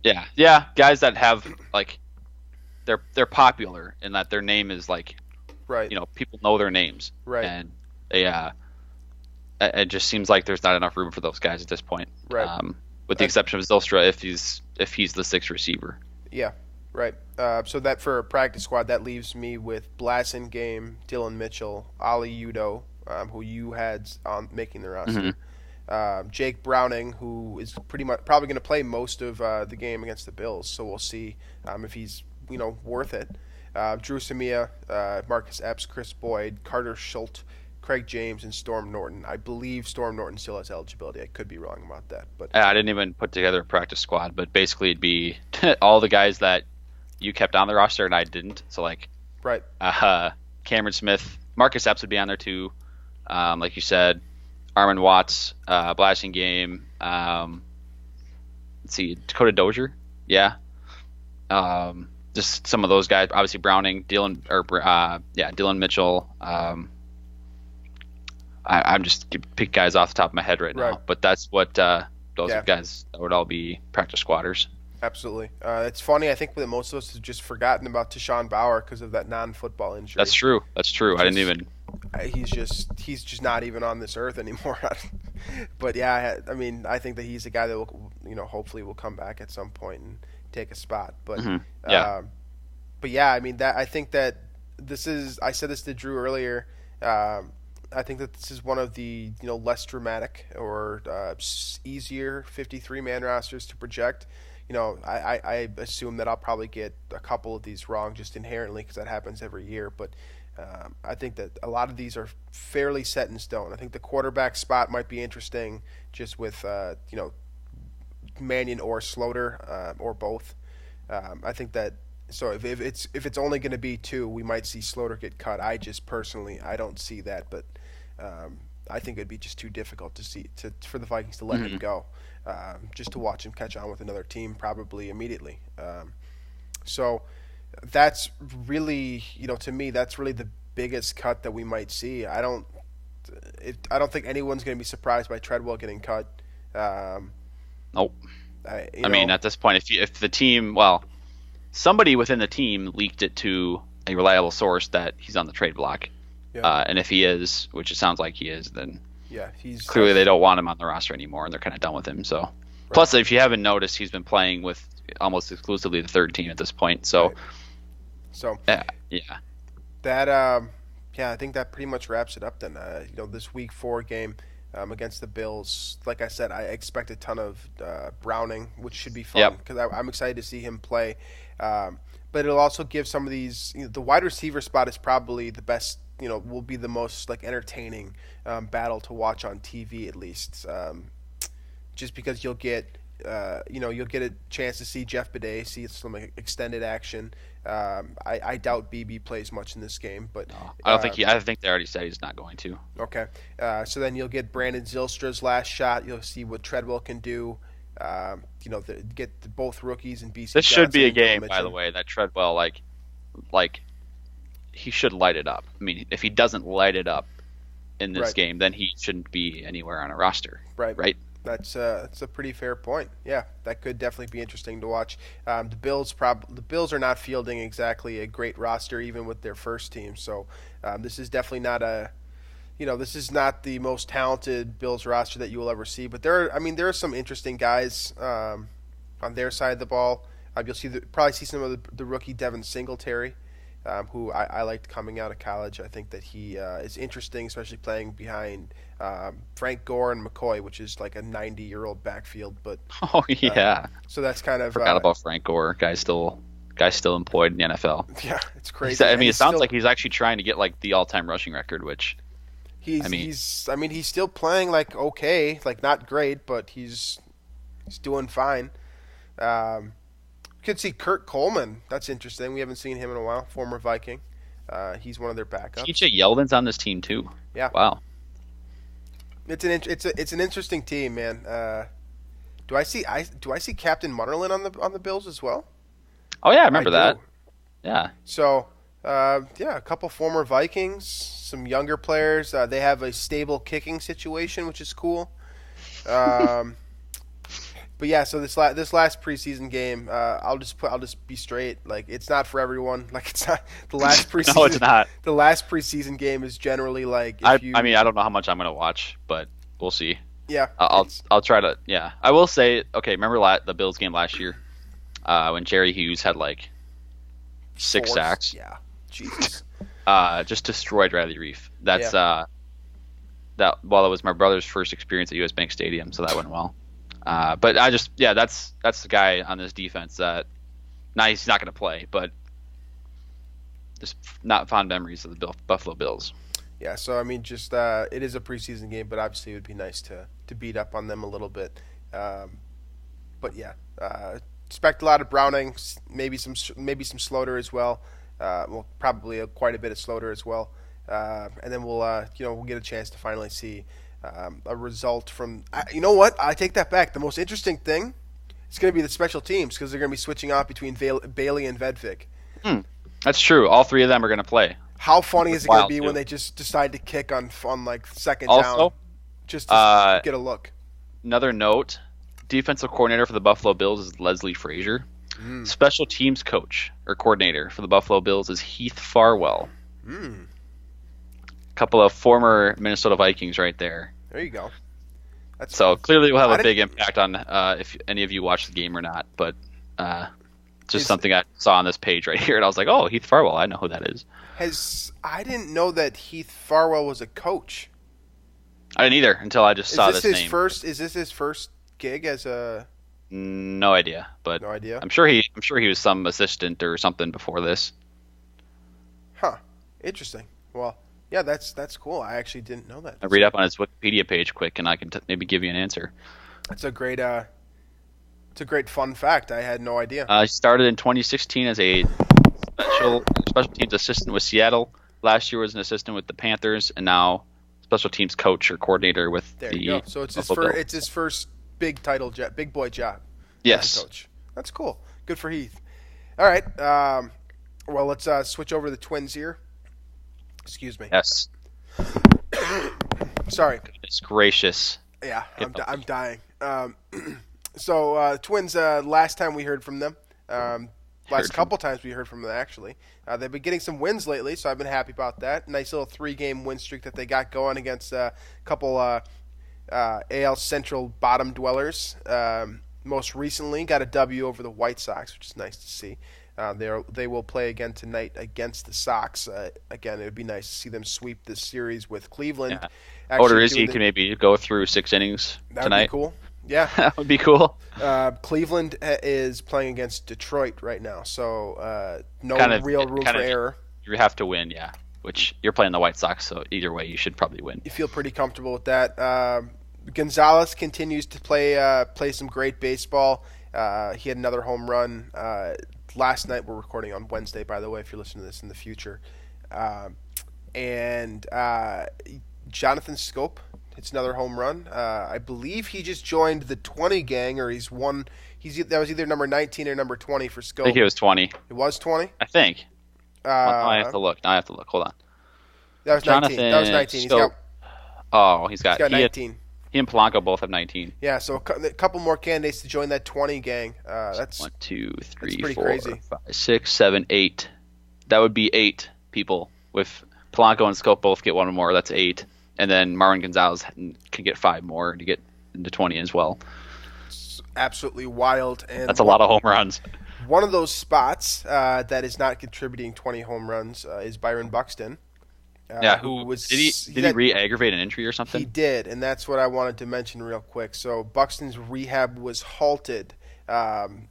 B: Yeah, guys that have like they're popular in that their name is like,
A: right.
B: People know their names,
A: right?
B: And they it just seems like there's not enough room for those guys at this point,
A: right?
B: With the exception of Zylstra if he's the 6th receiver.
A: Yeah, right. So that for a practice squad, that leaves me with Blasson Game, Dylan Mitchell, Ali Udo, who you had on making the roster.
B: Mm-hmm.
A: Jake Browning, who is probably going to play most of the game against the Bills, so we'll see if he's worth it. Drew Samia, Marcus Epps, Chris Boyd, Carter Schultz, Craig James, and Storm Norton. I believe Storm Norton still has eligibility. I could be wrong about that, but
B: I didn't even put together a practice squad, but basically it'd be all the guys that you kept on the roster and I didn't. So
A: right.
B: Cameron Smith, Marcus Epps would be on there too. Like you said, Armin Watts, Blasting Game. Let's see, Dakota Dozier. Yeah. Just some of those guys. Obviously Browning, Dylan Mitchell. I'm just pick guys off the top of my head right now, but that's what those are guys that would all be practice squatters.
A: Absolutely. It's funny. I think that most of us have just forgotten about Tashawn Bauer because of that non-football injury.
B: That's true. I didn't even.
A: He's just not even on this earth anymore. But yeah, I mean, I think that he's a guy that will, hopefully will come back at some point and take a spot. But but yeah, I mean I think that this is. I said this to Drew earlier. I think that this is one of the less dramatic or easier 53-man rosters to project. I assume that I'll probably get a couple of these wrong just inherently because that happens every year. But I think that a lot of these are fairly set in stone. I think the quarterback spot might be interesting just with Mannion or Sloter or both. I think that. So if it's only going to be 2, we might see Sloter get cut. I don't see that, but I think it'd be just too difficult for the Vikings to let him go, just to watch him catch on with another team probably immediately. So that's really to me that's really the biggest cut that we might see. I don't think anyone's going to be surprised by Treadwell getting cut.
B: Nope. I mean, at this point, if the team somebody within the team leaked it to a reliable source that he's on the trade block. Yeah. And if he is, which it sounds like he is, then
A: he's
B: clearly they don't want him on the roster anymore, and they're kind of done with him. So, right. Plus, if you haven't noticed, he's been playing with almost exclusively the third team at this point. So,
A: right.
B: That
A: I think that pretty much wraps it up. Then, this Week 4 game against the Bills, like I said, I expect a ton of Browning, which should be fun because I'm excited to see him play. But it'll also give some of these. The wide receiver spot is probably the best. Will be the most entertaining battle to watch on TV at least. Just because you'll get a chance to see Jeff Bidet, see some extended action. I doubt BB plays much in this game, but
B: no, I don't think I think they already said he's not going to.
A: Okay, so then you'll get Brandon Zylstra's last shot. You'll see what Treadwell can do. Get both rookies and BC.
B: This should be a game, by the way. That Treadwell, like he should light it up. I mean, if he doesn't light it up in this game, then he shouldn't be anywhere on a roster.
A: Right. That's a pretty fair point. Yeah, that could definitely be interesting to watch. The Bills are not fielding exactly a great roster even with their first team. So this is definitely not this is not the most talented Bills roster that you will ever see. But there are some interesting guys on their side of the ball. You'll probably see some of the rookie Devin Singletary, who I liked coming out of college. I think that he is interesting, especially playing behind Frank Gore and McCoy, which is like a 90-year-old backfield. But
B: Oh yeah,
A: so that's kind of
B: forgot about Frank Gore. Guy's still employed in the NFL.
A: Yeah, it's crazy.
B: It sounds like he's actually trying to get like the all-time rushing record, which
A: he's still playing like okay, like not great, but he's doing fine. You could see Kurt Coleman. That's interesting. We haven't seen him in a while. Former Viking. He's one of their backups.
B: TJ Yeldon's on this team too.
A: Yeah.
B: Wow.
A: It's an interesting team, man. Do I see Captain Munnerlyn on the Bills as well?
B: Oh yeah, I remember that. Yeah.
A: So a couple former Vikings, some younger players. They have a stable kicking situation, which is cool. But yeah, so this last preseason game, I'll just be straight. Like, it's not for everyone. Like, it's not the last preseason.
B: No, it's not.
A: The last preseason game is generally like.
B: I don't know how much I'm gonna watch, but we'll see.
A: Yeah,
B: I'll try to. Yeah, I will say. Okay, remember the Bills game last year, when Jerry Hughes had like 6 sacks.
A: Yeah, Jesus.
B: Just destroyed Riley Reef. That's that. Well, it was my brother's first experience at US Bank Stadium, so that went well. But that's the guy on this defense that he's not going to play, but just not fond memories of the Buffalo Bills.
A: Yeah, so I mean, just it is a preseason game, but obviously it would be nice to beat up on them a little bit. But yeah, expect a lot of Browning, maybe some Slaughter as well. Probably quite a bit of Slaughter as well, and then we'll get a chance to finally see. A result from you know what? I take that back. The most interesting thing is going to be the special teams because they're going to be switching off between Bailey and Vedvik.
B: That's true. All 3 of them are going to play.
A: How funny is it going to be when they just decide to kick on like second down just to get a look?
B: Another note: defensive coordinator for the Buffalo Bills is Leslie Frazier. Special teams coach or coordinator for the Buffalo Bills is Heath Farwell. Couple of former Minnesota Vikings right there.
A: There you go.
B: Clearly we'll have a big impact on if any of you watch the game or not, but something I saw on this page right here, and I was like, oh, Heath Farwell, I know who that is.
A: I didn't know that Heath Farwell was a coach.
B: I didn't either until I just saw this name.
A: Is this his first gig as a...
B: No idea, but
A: no idea?
B: I'm sure he was some assistant or something before this.
A: Huh. Interesting. Well... Yeah, that's cool. I actually didn't know that.
B: I'll read up on his Wikipedia page quick, and I can maybe give you an answer.
A: It's a great fun fact. I had no idea.
B: He started in 2016 as a special teams assistant with Seattle. Last year was an assistant with the Panthers, and now special teams coach or coordinator with
A: there you go. So it's his first big boy job.
B: Yes,
A: coach. That's cool. Good for Heath. All right. Well, let's switch over to the Twins here. Excuse me.
B: Yes.
A: Sorry.
B: Goodness gracious.
A: Yeah, I'm dying. So Twins. Last time we heard from them, last couple times we heard from them actually. They've been getting some wins lately, so I've been happy about that. Nice little 3-game win streak that they got going against a couple AL Central bottom dwellers. Most recently, got a W over the White Sox, which is nice to see. They will play again tonight against the Sox. Again, it would be nice to see them sweep this series with Cleveland.
B: Yeah. Odorizzi can maybe go through 6 innings tonight.
A: That would be cool. Yeah.
B: That would be cool.
A: Cleveland is playing against Detroit right now, so no real room for error.
B: You have to win, yeah. Which you're playing the White Sox, so either way, you should probably win.
A: You feel pretty comfortable with that. Gonzalez continues to play some great baseball. He had another home run last night. We're recording on Wednesday, by the way, if you're listening to this in the future. And Jonathan Scope hits another home run. I believe he just joined the 20 gang, or that was either number 19 or number 20 for Scope.
B: I think it was 20.
A: It was 20?
B: I think. I have to look. Hold on.
A: That was 19. That was 19.
B: Scope. He's got
A: 19.
B: He and Polanco both have 19.
A: Yeah, so a couple more candidates to join that 20 gang. That's
B: 1, 2, 3,
A: pretty
B: 4,
A: crazy.
B: 5, 6, 7, 8. That would be 8 people. With Polanco and Scope both get one more, that's 8. And then Marwin Gonzalez can get 5 more to get into 20 as well.
A: It's absolutely wild. And
B: that's a lot of home runs.
A: One of those spots that is not contributing 20 home runs is Byron Buxton.
B: Who was did he re-aggravate an injury or something?
A: He did, and that's what I wanted to mention real quick. So Buxton's rehab was halted the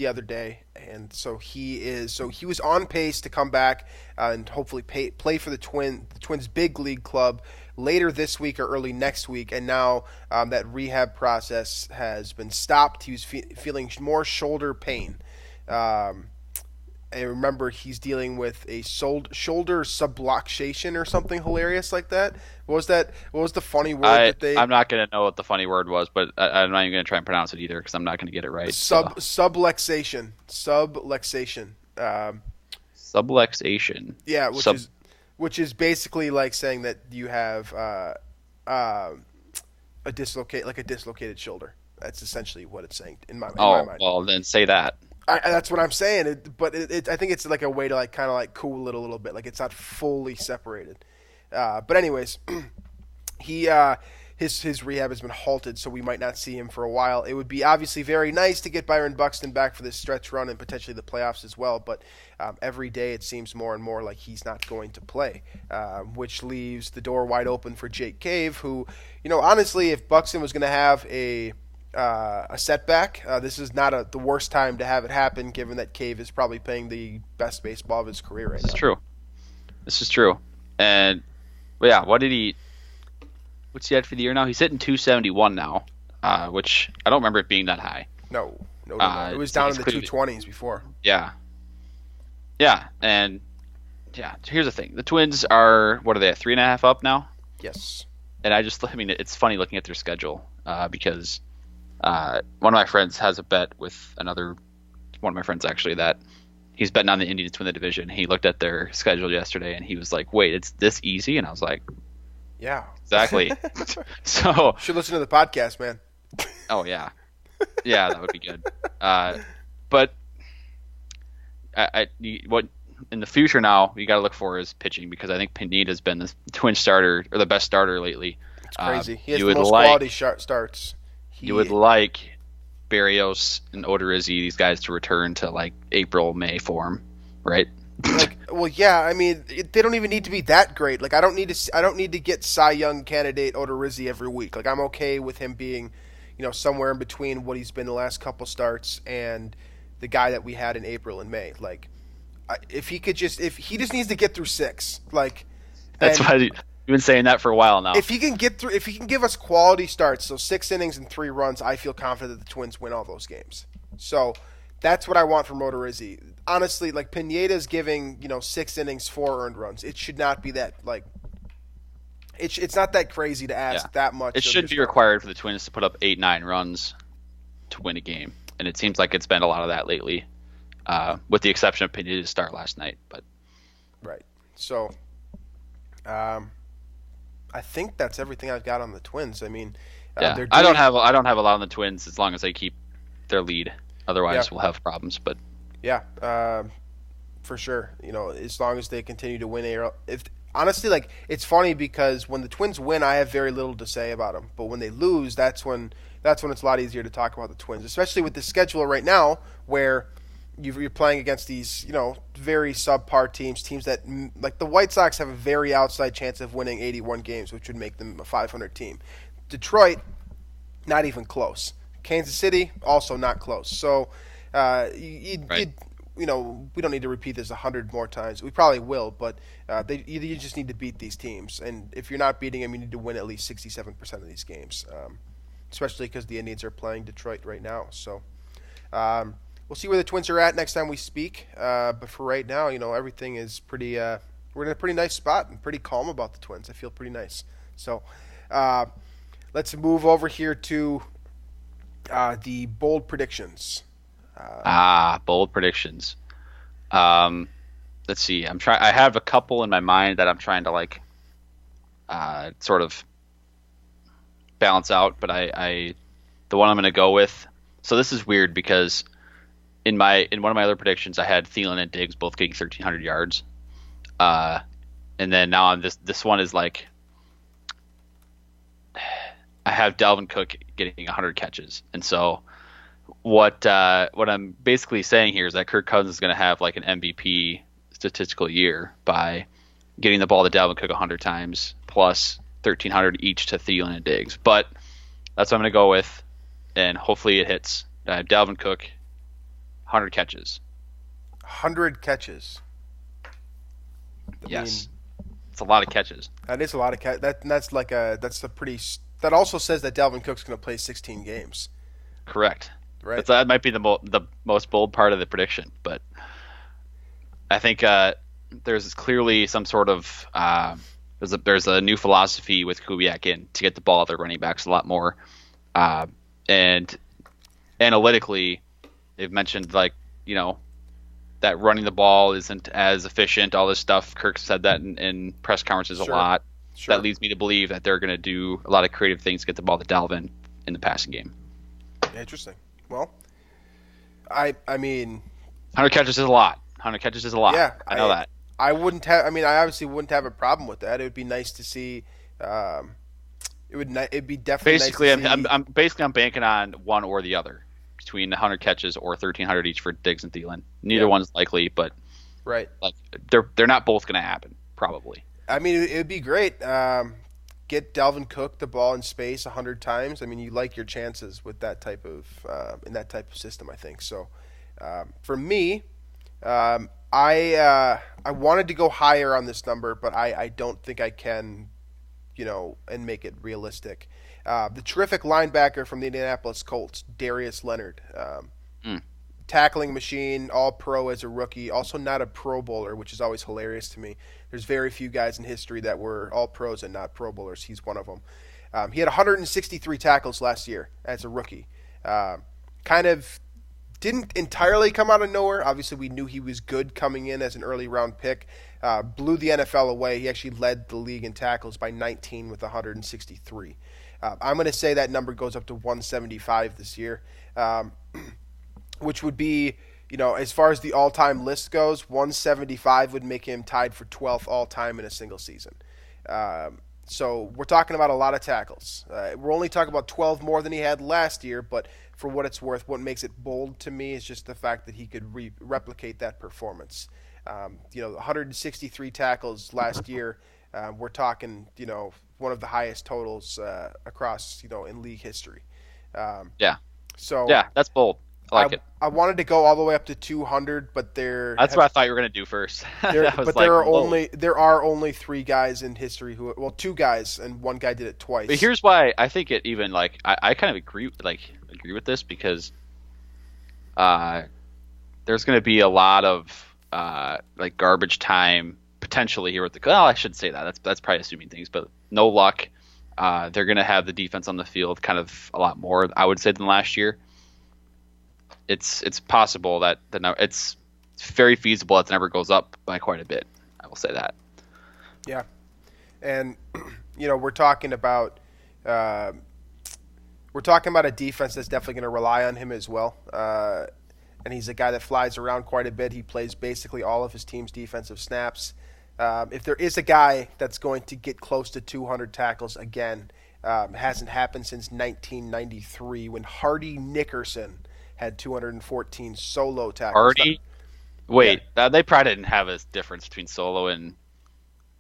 A: other day, and so he was on pace to come back and hopefully play for the Twins' big league club later this week or early next week. And now that rehab process has been stopped. He was feeling more shoulder pain. I remember he's dealing with a shoulder subluxation or something hilarious like that. What was the funny word
B: I'm not going to know what the funny word was, but I'm not even going to try and pronounce it either because I'm not going to get it right.
A: Subluxation.
B: Subluxation.
A: Yeah, which is basically like saying that you have a dislocated shoulder. That's essentially what it's saying in my mind.
B: Well, then say that.
A: That's what I'm saying. I think it's like a way to like kind of like cool it a little bit. Like it's not fully separated. But anyways, his rehab has been halted, so we might not see him for a while. It would be obviously very nice to get Byron Buxton back for this stretch run and potentially the playoffs as well. But every day it seems more and more like he's not going to play, which leaves the door wide open for Jake Cave, who, honestly, if Buxton was going to have a setback, this is not the worst time to have it happen, given that Cave is probably playing the best baseball of his career right now.
B: This is true. And yeah, what's he at for the year now? He's hitting 271 now, which I don't remember it being that high.
A: No. It was down in the 220s before.
B: Yeah, and here's the thing: the Twins are, what are they at, 3.5 up now?
A: Yes. And
B: it's funny looking at their schedule because one of my friends has a bet with another one of my friends actually that he's betting on the Indians to win the division. He looked at their schedule yesterday and he was like, "Wait, it's this easy?" And I was like,
A: "Yeah,
B: exactly." So
A: should listen to the podcast, man.
B: Oh yeah, that would be good. But what in the future now you got to look for is pitching, because I think Pineda's been the Twin starter or the best starter lately.
A: It's crazy. He has the most quality starts.
B: You would like Berrios and Odorizzi, these guys, to return to like April, May form, right?
A: I mean, they don't even need to be that great. Like I don't need to get Cy Young candidate Odorizzi every week. Like I'm okay with him being, somewhere in between what he's been the last couple starts and the guy that we had in April and May. Like if he just needs to get through 6, like
B: that's why you've been saying that for a while now.
A: If he can give us quality starts, so 6 innings and 3 runs, I feel confident that the Twins win all those games. So that's what I want from Odorizzi. Honestly, like Pineda's giving 6 innings, 4 earned runs. It should not be that like. It's not that crazy to ask that much.
B: It shouldn't be required for the Twins to put up 8-9 runs to win a game, and it seems like it's been a lot of that lately, with the exception of Pineda's start last night. But
A: right, so. I think that's everything I've got on the Twins. I mean,
B: I don't have a lot on the Twins as long as they keep their lead. Otherwise, we'll have problems. But
A: for sure. As long as they continue to win honestly, like it's funny because when the Twins win, I have very little to say about them. But when they lose, that's when it's a lot easier to talk about the Twins, especially with the schedule right now where you're playing against these, very subpar teams that, like the White Sox have a very outside chance of winning 81 games, which would make them a 500 team. Detroit, not even close. Kansas City, also not close. So, we don't need to repeat this 100 more times. We probably will, but you just need to beat these teams. And if you're not beating them, you need to win at least 67% of these games, especially because the Indians are playing Detroit right now. So, we'll see where the Twins are at next time we speak. But for right now, everything is pretty. We're in a pretty nice spot and pretty calm about the Twins. I feel pretty nice. So, let's move over here to the bold predictions.
B: Bold predictions. Let's see. I have a couple in my mind that I'm trying to sort of balance out, but the one I'm going to go with. So this is weird because in one of my other predictions, I had Thielen and Diggs both getting 1,300 yards, and then now on this one is like I have Dalvin Cook getting 100 catches, and so what I'm basically saying here is that Kirk Cousins is going to have like an MVP statistical year by getting the ball to Dalvin Cook 100 times plus 1,300 each to Thielen and Diggs. But that's what I'm going to go with, and hopefully it hits. Dalvin Cook, 100 catches.
A: 100 catches.
B: Yes, it's a lot of catches.
A: That is a lot of catches. That also says that Dalvin Cook's going to play 16 games.
B: Correct.
A: Right.
B: That might be the most bold part of the prediction, but I think there's clearly some sort of there's a new philosophy with Kubiak in to get the ball at their running backs a lot more, and analytically they've mentioned that running the ball isn't as efficient. All this stuff. Kirk said that in press conferences a lot. Sure. That leads me to believe that they're going to do a lot of creative things to get the ball to Dalvin in the passing game.
A: Interesting. Well, I mean,
B: 100 catches is a lot. 100 catches is a lot.
A: Yeah,
B: I know that.
A: I obviously wouldn't have a problem with that. It would be nice to see. It'd be definitely
B: basically.
A: Nice to see.
B: I'm banking on one or the other between 100 catches or 1,300 each for Diggs and Thielen. Neither one's likely, but
A: right,
B: like they're not both going to happen probably.
A: I mean, it would be great. Get Dalvin Cook the ball in space 100 times. I mean, you like your chances with that type of in that type of system, I think. So, for me, I wanted to go higher on this number, but I don't think I can, and make it realistic. The terrific linebacker from the Indianapolis Colts, Darius Leonard, tackling machine, all pro as a rookie, also not a Pro Bowler, which is always hilarious to me. There's very few guys in history that were all pros and not Pro Bowlers. He's one of them. He had 163 tackles last year as a rookie. Kind of didn't entirely come out of nowhere. Obviously, we knew he was good coming in as an early round pick. Blew the NFL away. He actually led the league in tackles by 19 with 163. I'm going to say that number goes up to 175 this year, which would be, as far as the all-time list goes, 175 would make him tied for 12th all-time in a single season. So we're talking about a lot of tackles. We're only talking about 12 more than he had last year, but for what it's worth, what makes it bold to me is just the fact that he could replicate that performance. 163 tackles last year. We're talking, one of the highest totals across, in league history. So
B: that's bold. I like it.
A: I wanted to go all the way up to 200, but
B: that's what I thought you were going to do first.
A: There are only three guys in history two guys, and one guy did it twice.
B: But here's why I think it even I kind of agree with this because there's going to be a lot of garbage time potentially here with the. Well, I shouldn't say that. That's probably assuming things, but no luck. They're going to have the defense on the field kind of a lot more, I would say, than last year. It's possible that it's very feasible that the number goes up by quite a bit. I will say that.
A: Yeah, and we're talking about a defense that's definitely going to rely on him as well. And he's a guy that flies around quite a bit. He plays basically all of his team's defensive snaps. If there is a guy that's going to get close to 200 tackles again, it hasn't happened since 1993 when Hardy Nickerson had 214 solo tackles.
B: Hardy? Wait, they probably didn't have a difference between solo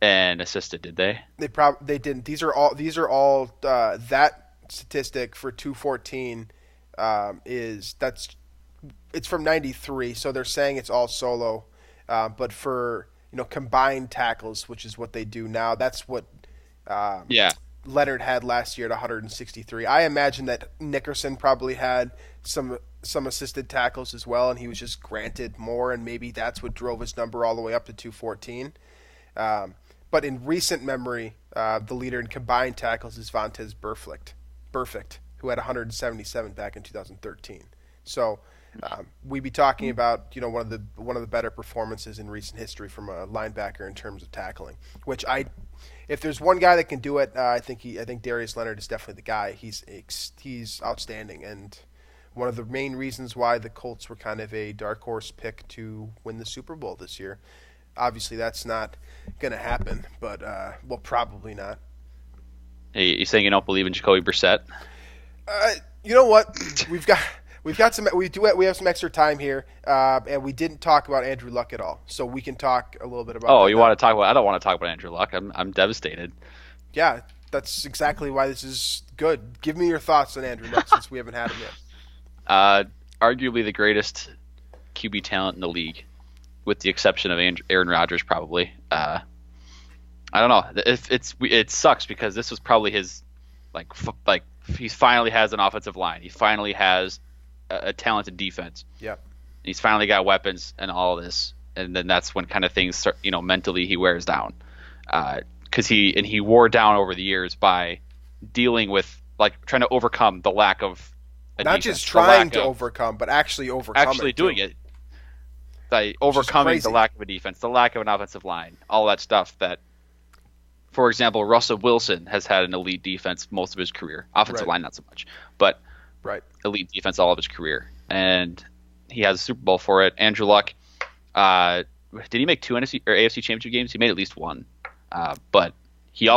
B: and assisted, did they?
A: They didn't. These are all that statistic for 214 it's from 93, so they're saying it's all solo. But for combined tackles, which is what they do now, that's what Leonard had last year at 163. I imagine that Nickerson probably had some assisted tackles as well, and he was just granted more, and maybe that's what drove his number all the way up to 214. But in recent memory, the leader in combined tackles is Vontaze Burfict, who had 177 back in 2013. So we'd be talking about one of the better performances in recent history from a linebacker in terms of tackling, which I if there's one guy that can do it, I think Darius Leonard is definitely the guy. He's outstanding, and one of the main reasons why the Colts were kind of a dark horse pick to win the Super Bowl this year. Obviously, that's not going to happen, but probably not.
B: Hey, you saying you don't believe in Jacoby Brissett?
A: You know what? We have some extra time here, and we didn't talk about Andrew Luck at all, so we can talk a little bit about.
B: Oh, you want to talk about? I don't want to talk about Andrew Luck. I'm devastated.
A: Yeah, that's exactly why this is good. Give me your thoughts on Andrew Luck since we haven't had him yet.
B: Arguably the greatest QB talent in the league, with the exception of Aaron Rodgers, probably. I don't know. It sucks because this was probably his like he finally has an offensive line. He finally has a talented defense.
A: Yeah.
B: He's finally got weapons and all of this, and then that's when kind of things start, mentally he wears down. Because he wore down over the years by dealing with trying to overcome the lack of
A: not just trying to overcome, but actually
B: doing it. By overcoming the lack of a defense, the lack of an offensive line, all that stuff that, for example, Russell Wilson has had an elite defense most of his career. Offensive line, not so much, but elite defense all of his career. And he has a Super Bowl for it. Andrew Luck, did he make 2 NFC or AFC Championship games? He made at least 1. But he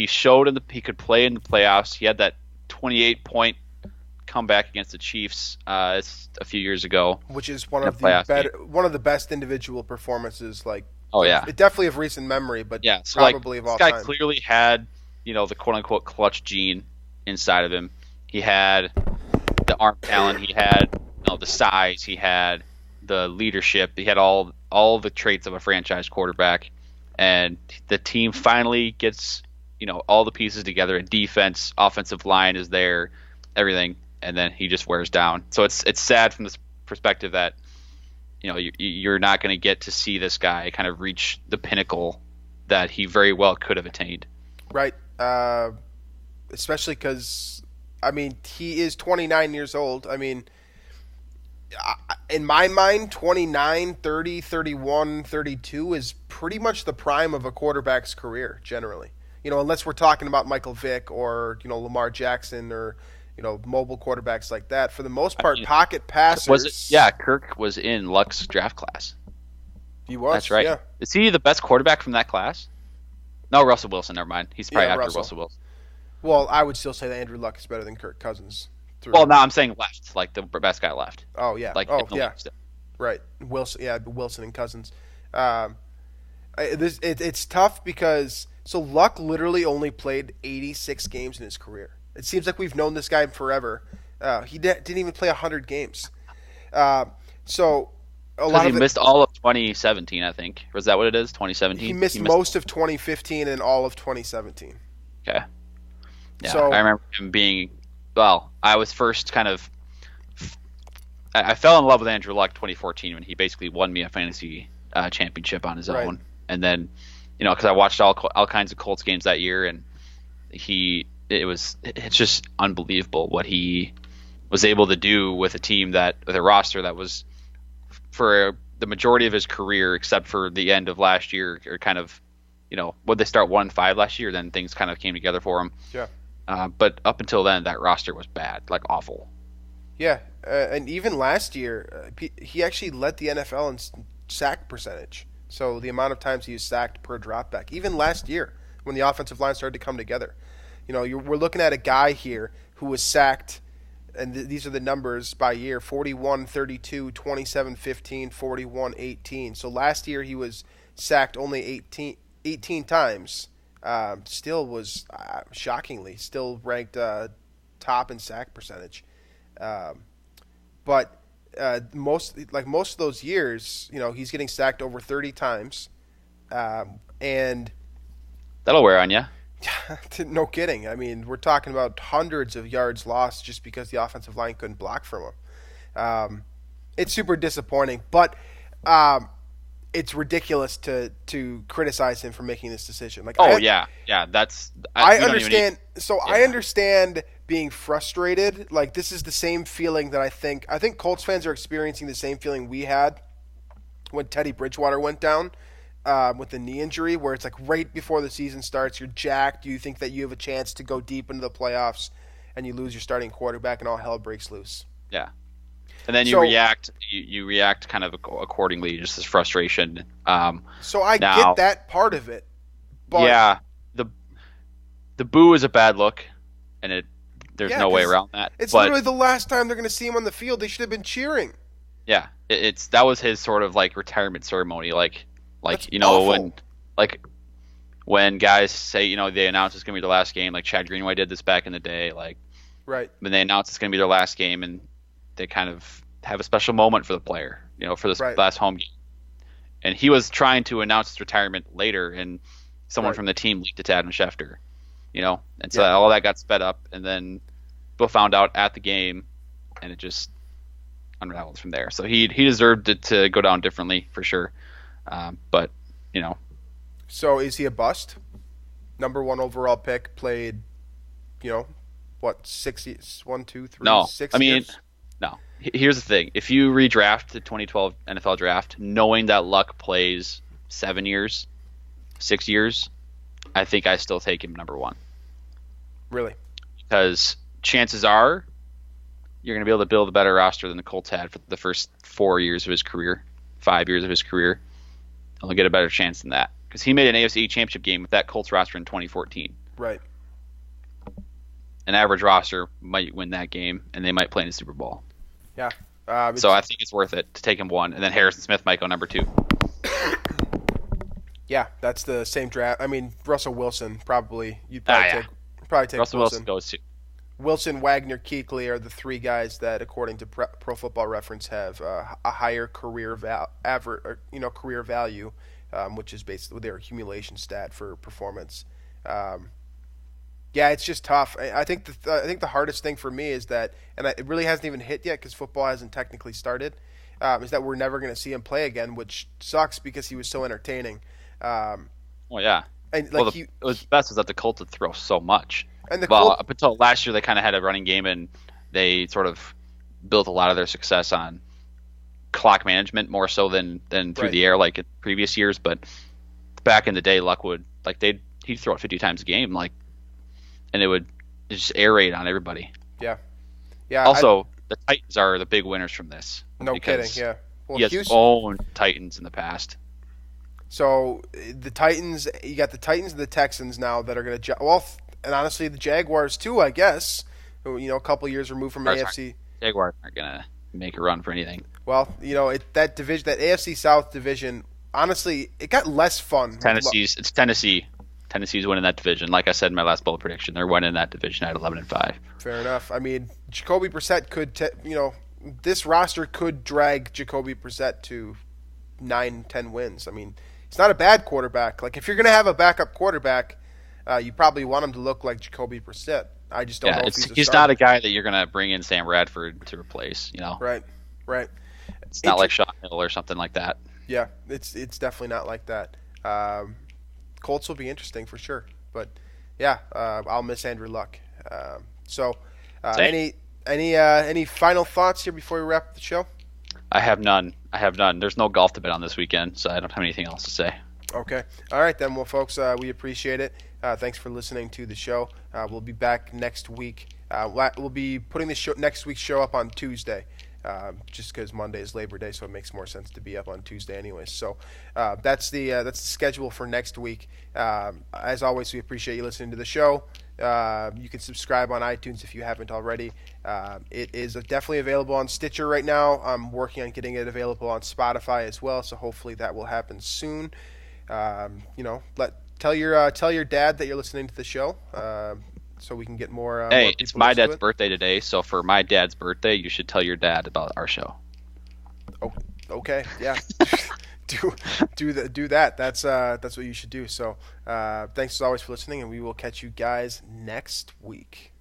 B: showed he could play in the playoffs. He had that 28-point comeback against the Chiefs a few years ago,
A: which is one of the best individual performances. Definitely of recent memory, but
B: so
A: probably of all time.
B: This guy clearly had the quote unquote clutch gene inside of him. He had the arm talent. He had the size. He had the leadership. He had all the traits of a franchise quarterback. And the team finally gets all the pieces together. And defense, offensive line is there, everything. And then he just wears down. So it's sad from this perspective that you're not going to get to see this guy kind of reach the pinnacle that he very well could have attained.
A: Right. Especially because, he is 29 years old. In my mind, 29, 30, 31, 32 is pretty much the prime of a quarterback's career, generally. Unless we're talking about Michael Vick or, Lamar Jackson or, mobile quarterbacks like that. For the most part, pocket passers.
B: Kirk was in Luck's draft class.
A: He was.
B: That's right.
A: Yeah.
B: Is he the best quarterback from that class? No, Russell Wilson. Never mind. He's probably after Russell Wilson.
A: Well, I would still say that Andrew Luck is better than Kirk Cousins.
B: Well, no, I'm saying left, the best guy left.
A: Oh yeah. Right. Wilson and Cousins. It's tough because Luck literally only played 86 games in his career. It seems like we've known this guy forever. He didn't even play 100 games.
B: He missed all of 2017, I think. Was that what it is? 2017.
A: He missed most of 2015 and all of 2017.
B: Okay. Yeah, I remember him being. Well, I was first I fell in love with Andrew Luck 2014 when he basically won me a fantasy championship on his own, and then because I watched all kinds of Colts games that year, and it's just unbelievable what he was able to do with a roster that was for the majority of his career, except for the end of last year, or kind of would they start 1-5 last year? Then things kind of came together for him.
A: Yeah.
B: But up until then, that roster was bad, awful.
A: Yeah, and even last year, he actually led the NFL in sack percentage. So the amount of times he was sacked per dropback. Even last year, when the offensive line started to come together. We're looking at a guy here who was sacked, and these are the numbers by year, 41, 32, 27, 15, 41, 18. So last year he was sacked only 18 times. Still was shockingly still ranked top in sack percentage, but most of those years, he's getting sacked over 30 times, and
B: that'll wear on you.
A: No kidding. We're talking about hundreds of yards lost just because the offensive line couldn't block from him. It's super disappointing, but it's ridiculous to criticize him for making this decision.
B: I
A: understand. I understand being frustrated. This is the same feeling that I think Colts fans are experiencing the same feeling we had when Teddy Bridgewater went down. with the knee injury, where it's like right before the season starts, you're jacked. You think that you have a chance to go deep into the playoffs, and you lose your starting quarterback, and all hell breaks loose.
B: Yeah. And then you react. You react kind of accordingly, just as frustration.
A: So I get that part of it, but
B: yeah, the boo is a bad look, and there's no way around that.
A: It's literally the last time they're going to see him on the field. They should have been cheering.
B: Yeah, that was his sort of like retirement ceremony,
A: That's
B: you know
A: awful.
B: when guys say they announce it's going to be their last game, like Chad Greenway did this back in the day,
A: right
B: when they announce it's going to be their last game and they kind of have a special moment for the player, for this last home game. And he was trying to announce his retirement later, and someone from the team leaked it to Adam Schefter, and so all that got sped up, and then people found out at the game, and it just unraveled from there. So he deserved it to go down differently for sure, but
A: So is he a bust? Number 1 overall pick, played, 6 years? 1, 2, 3,
B: no,
A: 6
B: I mean,
A: years?
B: no. Here's the thing: if you redraft the 2012 NFL draft, knowing that Luck plays 7 years, 6 years, I think I still take him number 1.
A: Really?
B: Because chances are you're going to be able to build a better roster than the Colts had for the first 4 years of his career, 5 years of his career. He'll get a better chance than that because he made an AFC Championship game with that Colts roster in 2014.
A: Right.
B: An average roster might win that game, and they might play in the Super Bowl.
A: Yeah.
B: So I think it's worth it to take him 1, and then Harrison Smith might go number 2.
A: Yeah, that's the same draft. I mean, Russell Wilson probably. You'd probably take
B: Russell Wilson goes 2.
A: Wilson, Wagner, Kuechly are the 3 guys that, according to Pro Football Reference, have a higher career career value, which is basically their accumulation stat for performance. Yeah, it's just tough. I think the hardest thing for me is that, and it really hasn't even hit yet because football hasn't technically started, is that we're never going to see him play again, which sucks because he was so entertaining.
B: Well, yeah.
A: And
B: it was best was that the Colts would throw so much.
A: And
B: up until last year, they kind of had a running game, and they sort of built a lot of their success on clock management more so than through the air like in previous years. But back in the day, Luck would he'd throw it 50 times a game, and it would just air raid on everybody.
A: Yeah. Yeah.
B: Also, the Titans are the big winners from this.
A: No kidding. Yeah.
B: Well, he has owned Titans in the past.
A: So the Titans, you got the Titans and the Texans now that are going to and honestly the Jaguars too, I guess. A couple years removed from AFC.
B: Jaguars aren't going to make a run for anything.
A: Well, that division, that AFC South division, honestly, it got less fun.
B: It's Tennessee. Tennessee's winning that division. Like I said in my last bold prediction, they're winning that division at 11-5.
A: Fair enough. I mean, Jacoby Brissett could, this roster could drag Jacoby Brissett to 9-10 wins. I mean, he's not a bad quarterback. Like, if you're going to have a backup quarterback, you probably want him to look like Jacoby Brissett. I just don't know if
B: he's not a guy that you're going to bring in Sam Bradford to replace,
A: Right.
B: It's not like Sean Hill or something like that.
A: Yeah, it's definitely not like that. Colts will be interesting for sure. But, yeah, I'll miss Andrew Luck. Any final thoughts here before we wrap up the show?
B: I have none. There's no golf to bet on this weekend, so I don't have anything else to say.
A: Okay. All right, then. Well, folks, we appreciate it. Thanks for listening to the show. We'll be back next week. We'll be putting next week's show up on Tuesday, just because Monday is Labor Day, so it makes more sense to be up on Tuesday anyways. So that's the schedule for next week. As always, we appreciate you listening to the show. You can subscribe on iTunes if you haven't already. It is definitely available on Stitcher right now. I'm working on getting it available on Spotify as well, so hopefully that will happen soon. Tell your dad that you're listening to the show, so we can get more.
B: Hey,
A: more
B: it's my dad's birthday today, so for my dad's birthday, you should tell your dad about our show.
A: Oh, okay, yeah. do that. That's what you should do. So, thanks as always for listening, and we will catch you guys next week.